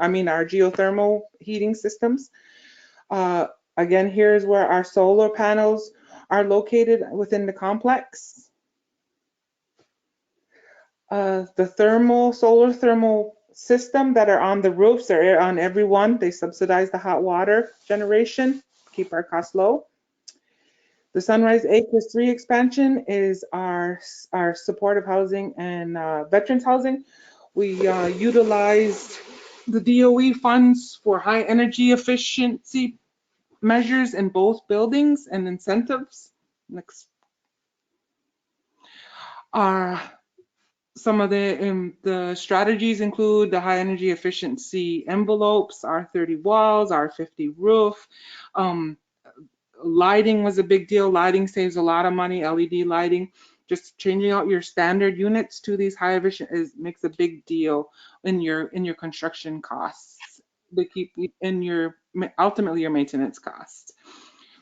our geothermal heating systems. Again, here's where our solar panels are located within the complex. The solar thermal system that are on the roofs, they're on every one. They subsidize the hot water generation, keep our costs low. The Sunrise Acres 3 expansion is our supportive housing and veterans housing. We utilized the DOE funds for high energy efficiency measures in both buildings and incentives. Next. Some of the strategies include the high energy efficiency envelopes, R30 walls, R50 roof. Lighting was a big deal. Lighting saves a lot of money, LED lighting. Just changing out your standard units to these high efficient makes a big deal in your construction costs. They keep in your ultimately your maintenance costs.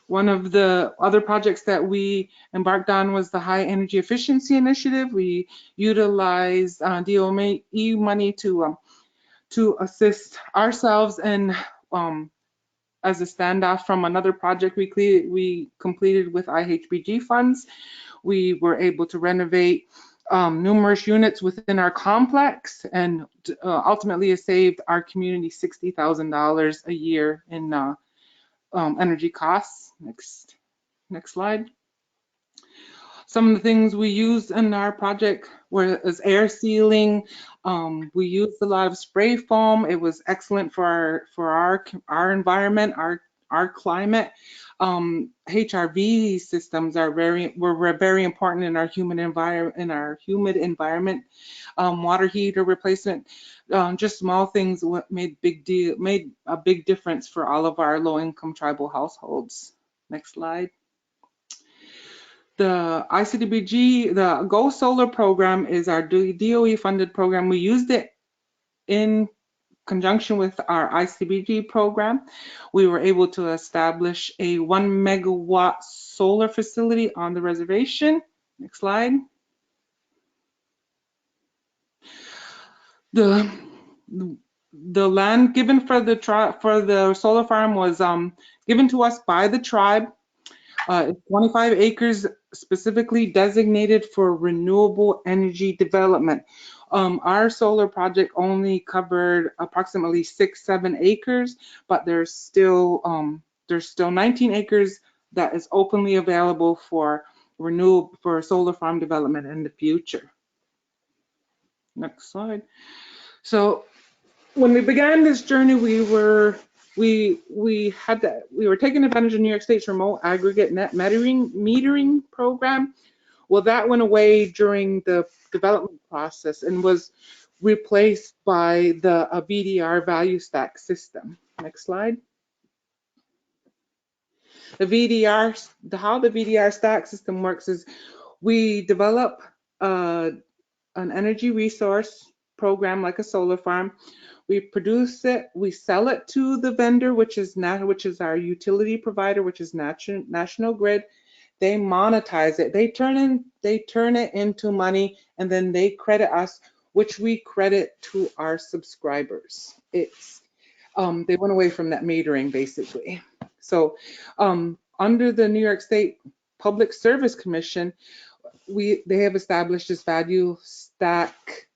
One of the other projects that we embarked on was the High Energy Efficiency Initiative. We utilized DOE money to assist ourselves and as a standoff from another project we completed with IHBG funds. We were able to renovate numerous units within our complex, and ultimately it saved our community $60,000 a year in energy costs. Next slide. Some of the things we used in our project was air sealing. We used a lot of spray foam. It was excellent for our environment, our climate. HRV systems were very important in our humid environment. Water heater replacement, just small things made a big difference for all of our low-income tribal households. Next slide. The ICDBG, the Go Solar program, is our DOE-funded program. We used it in conjunction with our ICBG program. We were able to establish a 1 megawatt solar facility on the reservation. Next slide. The land given for the solar farm was given to us by the tribe. It's 25 acres specifically designated for renewable energy development. Our solar project only covered approximately 6-7 acres, but there's still 19 acres that is openly available for solar farm development in the future. Next slide. So when we began this journey, we were taking advantage of New York State's remote aggregate net metering program. Well, that went away during the development process and was replaced by the VDR value stack system. Next slide. How the VDR stack system works is we develop an energy resource program like a solar farm. We produce it, we sell it to the vendor, which is our utility provider, which is National Grid. They monetize it. They turn it into money, and then they credit us, which we credit to our subscribers. It's they went away from that metering basically. So under the New York State Public Service Commission, they have established this value stack.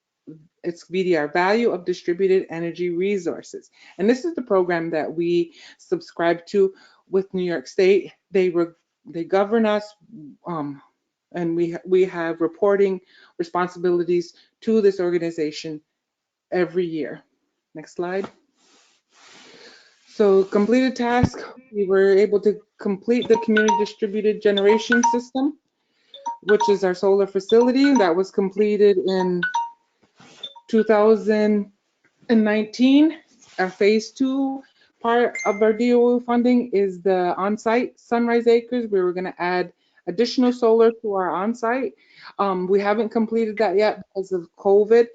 It's VDR, Value of Distributed Energy Resources. And this is the program that we subscribe to with New York State. They govern us, and we have reporting responsibilities to this organization every year. Next slide. So completed task, we were able to complete the community distributed generation system, which is our solar facility that was completed in 2019. Our phase 2 part of our DOE funding is the on-site Sunrise Acres. We were going to add additional solar to our on-site. We haven't completed that yet because of COVID.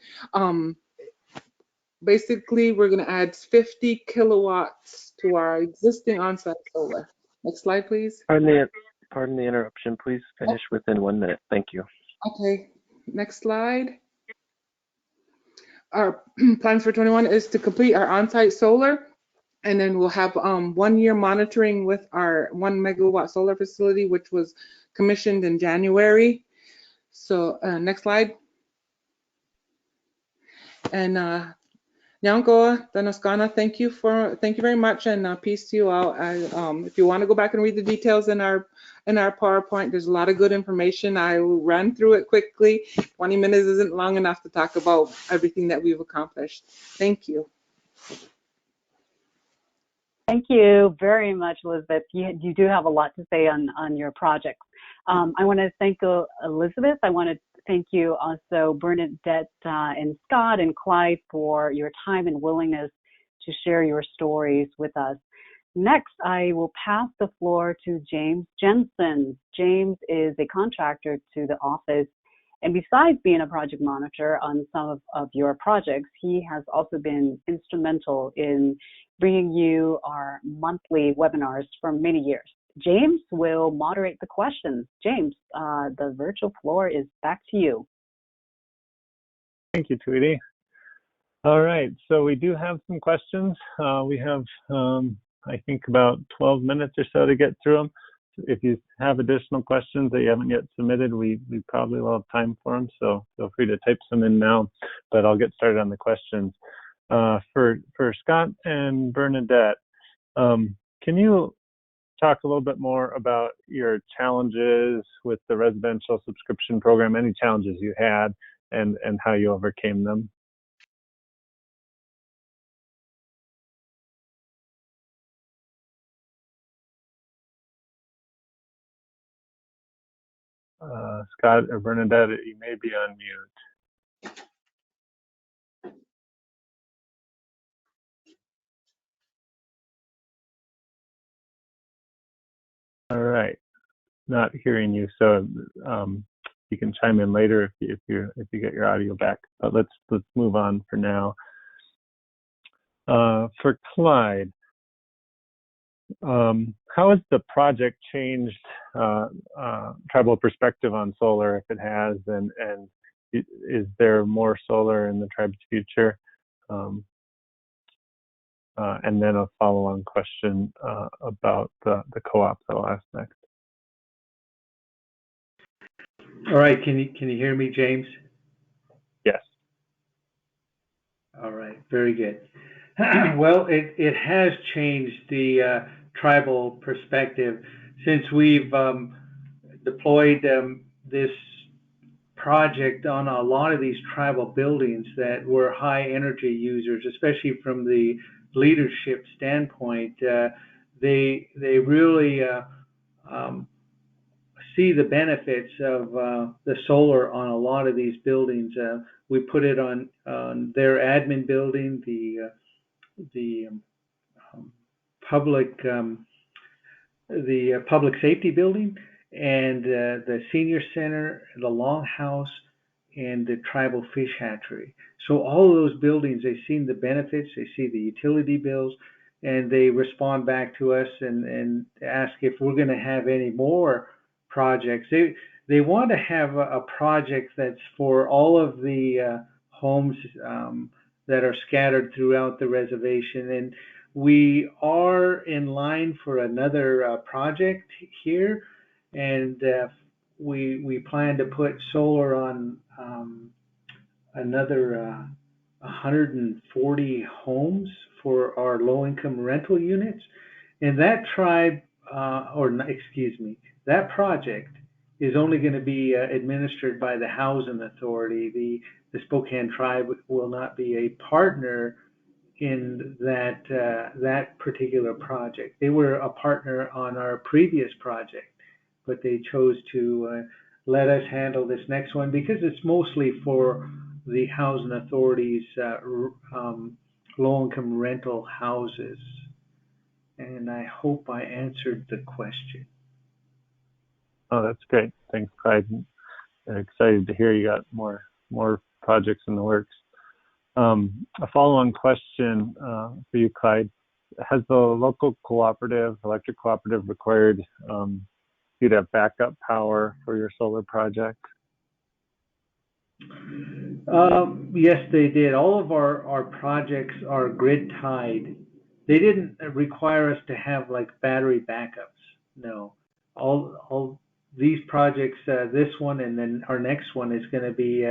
Basically, we're going to add 50 kilowatts to our existing on-site solar. Next slide, please. Pardon the interruption. Please finish within 1 minute. Thank you. Okay. Next slide. Our plans for 21 is to complete our on-site solar, and then we'll have 1 year monitoring with our 1 megawatt solar facility, which was commissioned in January. So next slide. And Nyankoa, Danaskana, thank you very much, and peace to you all. If you want to go back and read the details in our PowerPoint, there's a lot of good information. I will run through it quickly. 20 minutes isn't long enough to talk about everything that we've accomplished. Thank you. Thank you very much, Elizabeth. You do have a lot to say on your project. I want to thank Elizabeth. I want to thank you also, Bernadette and Scott and Clyde, for your time and willingness to share your stories with us. Next, I will pass the floor to James Jensen. James is a contractor to the office, and besides being a project monitor on some of your projects, he has also been instrumental in bringing you our monthly webinars for many years. James will moderate the questions. James, the virtual floor is back to you. Thank you, Tweety. All right, so we do have some questions. We have, I think, about 12 minutes or so to get through them. If you have additional questions that you haven't yet submitted, we probably will have time for them, so feel free to type some in now, but I'll get started on the questions. For Scott and Bernadette, can you talk a little bit more about your challenges with the residential subscription program, any challenges you had, and how you overcame them? Scott or Bernadette, you may be on mute. All right, not hearing you, so you can chime in later if you get your audio back. But let's move on for now. For Clyde, how has the project changed tribal perspective on solar, if it has, and is there more solar in the tribe's future? And then a follow-on question about the co-op that I'll ask next. All right, can you hear me, James? Yes. All right, very good. Well, it has changed the tribal perspective since we've deployed this project on a lot of these tribal buildings that were high energy users, especially from the leadership standpoint. They really see the benefits of the solar on a lot of these buildings. We put it on their admin building, the public safety building, and the senior center, the longhouse, and the tribal fish hatchery. So all of those buildings, they've seen the benefits, they see the utility bills, and they respond back to us and ask if we're going to have any more projects. They want to have a project that's for all of the homes that are scattered throughout the reservation. And we are in line for another project here, and we plan to put solar on another 140 homes for our low-income rental units. And that tribe, that project is only going to be administered by the Housing Authority. The Spokane Tribe will not be a partner in that particular project. They were a partner on our previous project, but they chose to let us handle this next one because it's mostly for the Housing Authority's low-income rental houses. And I hope I answered the question. Oh, that's great. Thanks, Clyde. Excited to hear you got more projects in the works. A follow-on question for you, Clyde. Has the local electric cooperative required you to have backup power for your solar project? Yes, they did. All of our projects are grid tied. They didn't require us to have like battery backups. No, all these projects, this one and then our next one is going to be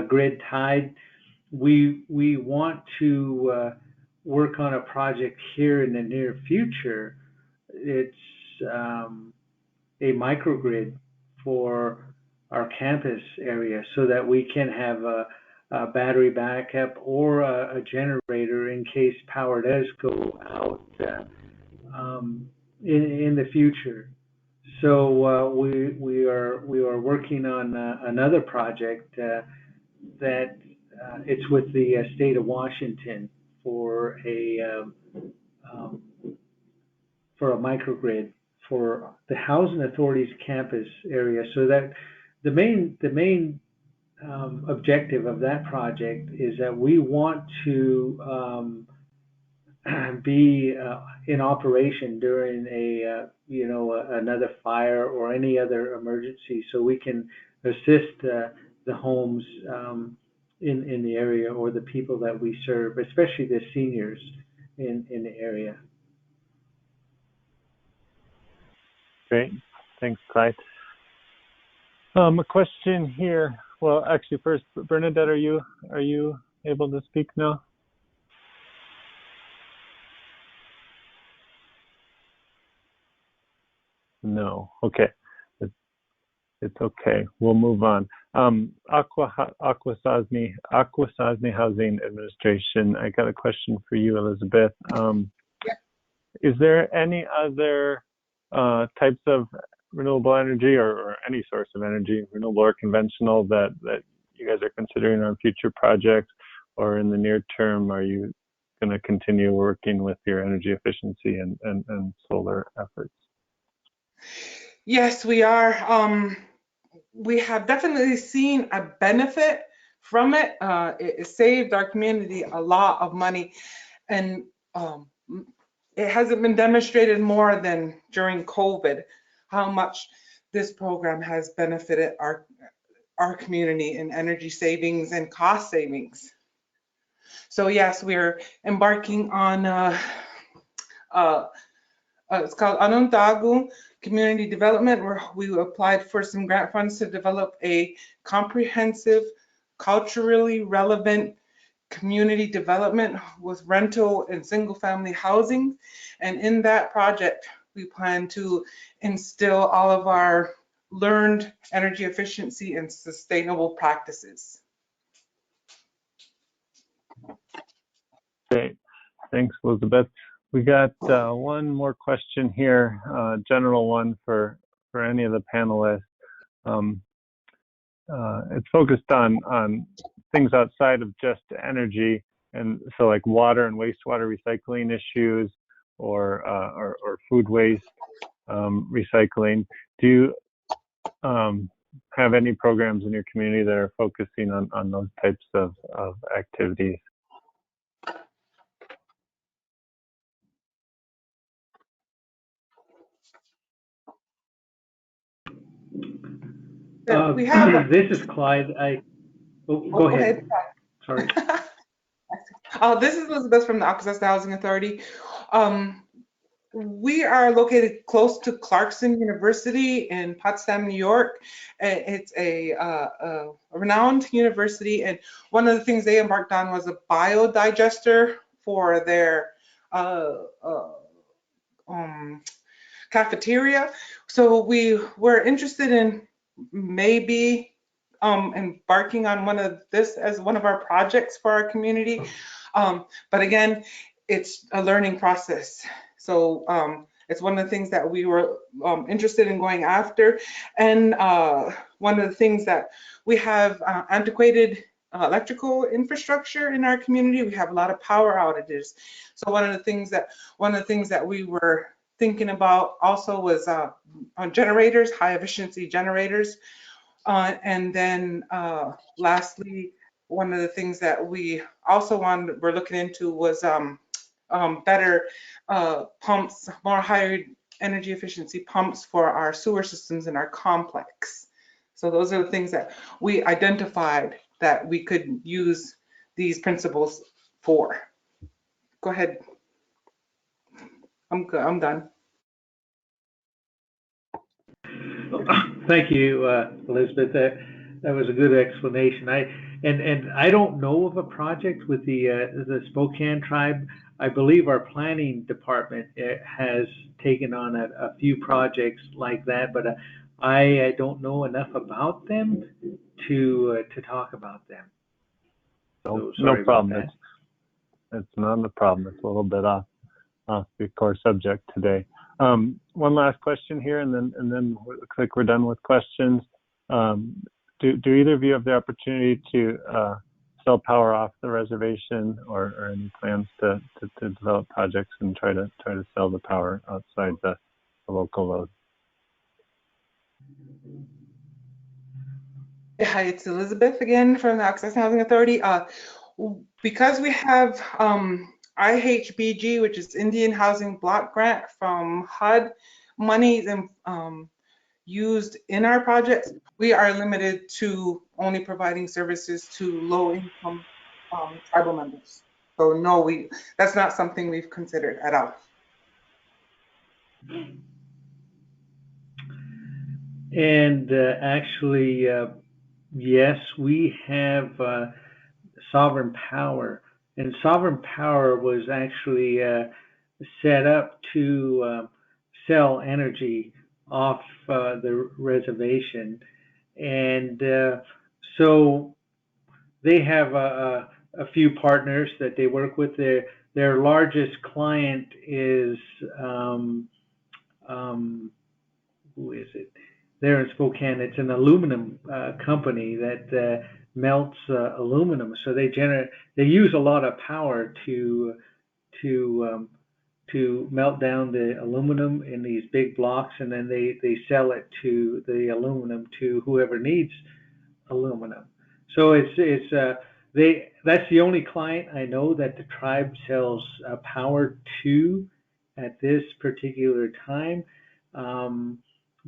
grid tied. We want to work on a project here in the near future. It's a microgrid for our campus area so that we can have battery backup or a generator in case power does go out in the future. So we are working on another project that it's with the state of Washington for um, a microgrid for the housing authority's campus area. So that the main objective of that project is that we want to be in operation during another fire or any other emergency, so we can assist the homes in the area or the people that we serve, especially the seniors in the area. Great. Thanks, Clyde. A question here. Well, actually, first, Bernadette, are you able to speak now? No. Okay. It's okay. We'll move on. Akwesasne Housing Administration. I got a question for you, Elizabeth. Is there any other types of renewable energy or any source of energy, renewable or conventional, that you guys are considering on future projects, or in the near term, are you going to continue working with your energy efficiency and solar efforts? Yes, we are. We have definitely seen a benefit from it. It saved our community a lot of money, and it hasn't been demonstrated more than during COVID how much this program has benefited our community in energy savings and cost savings. So yes, we're embarking on it's called Anuntagu Community Development, where we applied for some grant funds to develop a comprehensive, culturally relevant community development with rental and single family housing. And in that project, we plan to instill all of our learned energy efficiency and sustainable practices. Great. Thanks, Elizabeth. We got one more question here, general one for any of the panelists. It's focused on things outside of just energy, and so like water and wastewater recycling issues, or food waste recycling. Do you have any programs in your community that are focusing on those types of activities? We have This is Clyde. Go ahead. Sorry. This is Elizabeth from the Akwesasne Housing Authority. We are located close to Clarkson University in Potsdam, New York. It's a renowned university, and one of the things they embarked on was a biodigester for their cafeteria. So we were interested in maybe embarking on this as one of our projects for our community. But again, it's a learning process. So it's one of the things that we were interested in going after. And one of the things that we have antiquated electrical infrastructure in our community. We have a lot of power outages. So one of the things that we were thinking about also was on generators, high efficiency generators. And then lastly, one of the things that we also we're looking into was better pumps, more higher energy efficiency pumps for our sewer systems in our complex. So those are the things that we identified that we could use these principles for. Go ahead. I'm done. Thank you, Elizabeth. That was a good explanation. I don't know of a project with the Spokane Tribe. I believe our planning department has taken on a few projects like that, but I don't know enough about them to talk about them. No, So sorry no problem. about It's not a problem. It's a little bit off the core subject today. One last question here, and then it looks like we're done with questions. Do either of you have the opportunity to sell power off the reservation, or any plans to develop projects and try to sell the power outside the local load? Hi, it's Elizabeth again from the Akwesasne Housing Authority. Because we have IHBG, which is Indian Housing Block Grant from HUD monies and used in our projects, we are limited to only providing services to low-income tribal members. So no, that's not something we've considered at all. And actually, yes, we have sovereign power, and sovereign power was actually set up to sell energy off the reservation, and so they have a few partners that they work with. Their largest client is who is it? There in Spokane. It's an aluminum company that melts aluminum. So they use a lot of power to melt down the aluminum in these big blocks, and then they sell it to the aluminum to whoever needs aluminum. So that's the only client I know that the tribe sells power to at this particular time.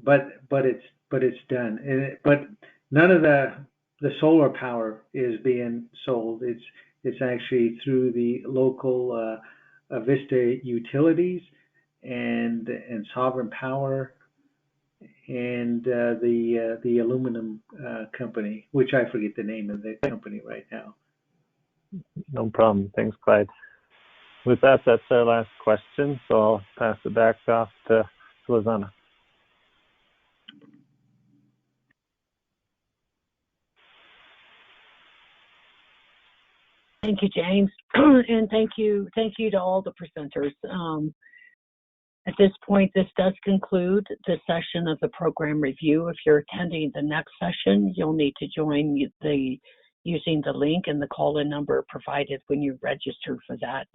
But it's done. But none of the solar power is being sold. It's actually through the local Vista utilities and Sovereign Power and the aluminum company, which I forget the name of the company right now. No problem. Thanks, Clyde. With that, that's our last question. So I'll pass it back off to Lizana. Thank you, James, and thank you to all the presenters. At this point, this does conclude the session of the program review. If you're attending the next session, you'll need to join using the link and the call-in number provided when you register for that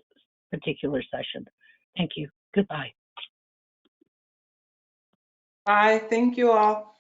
particular session. Thank you. Goodbye. Bye. Thank you all.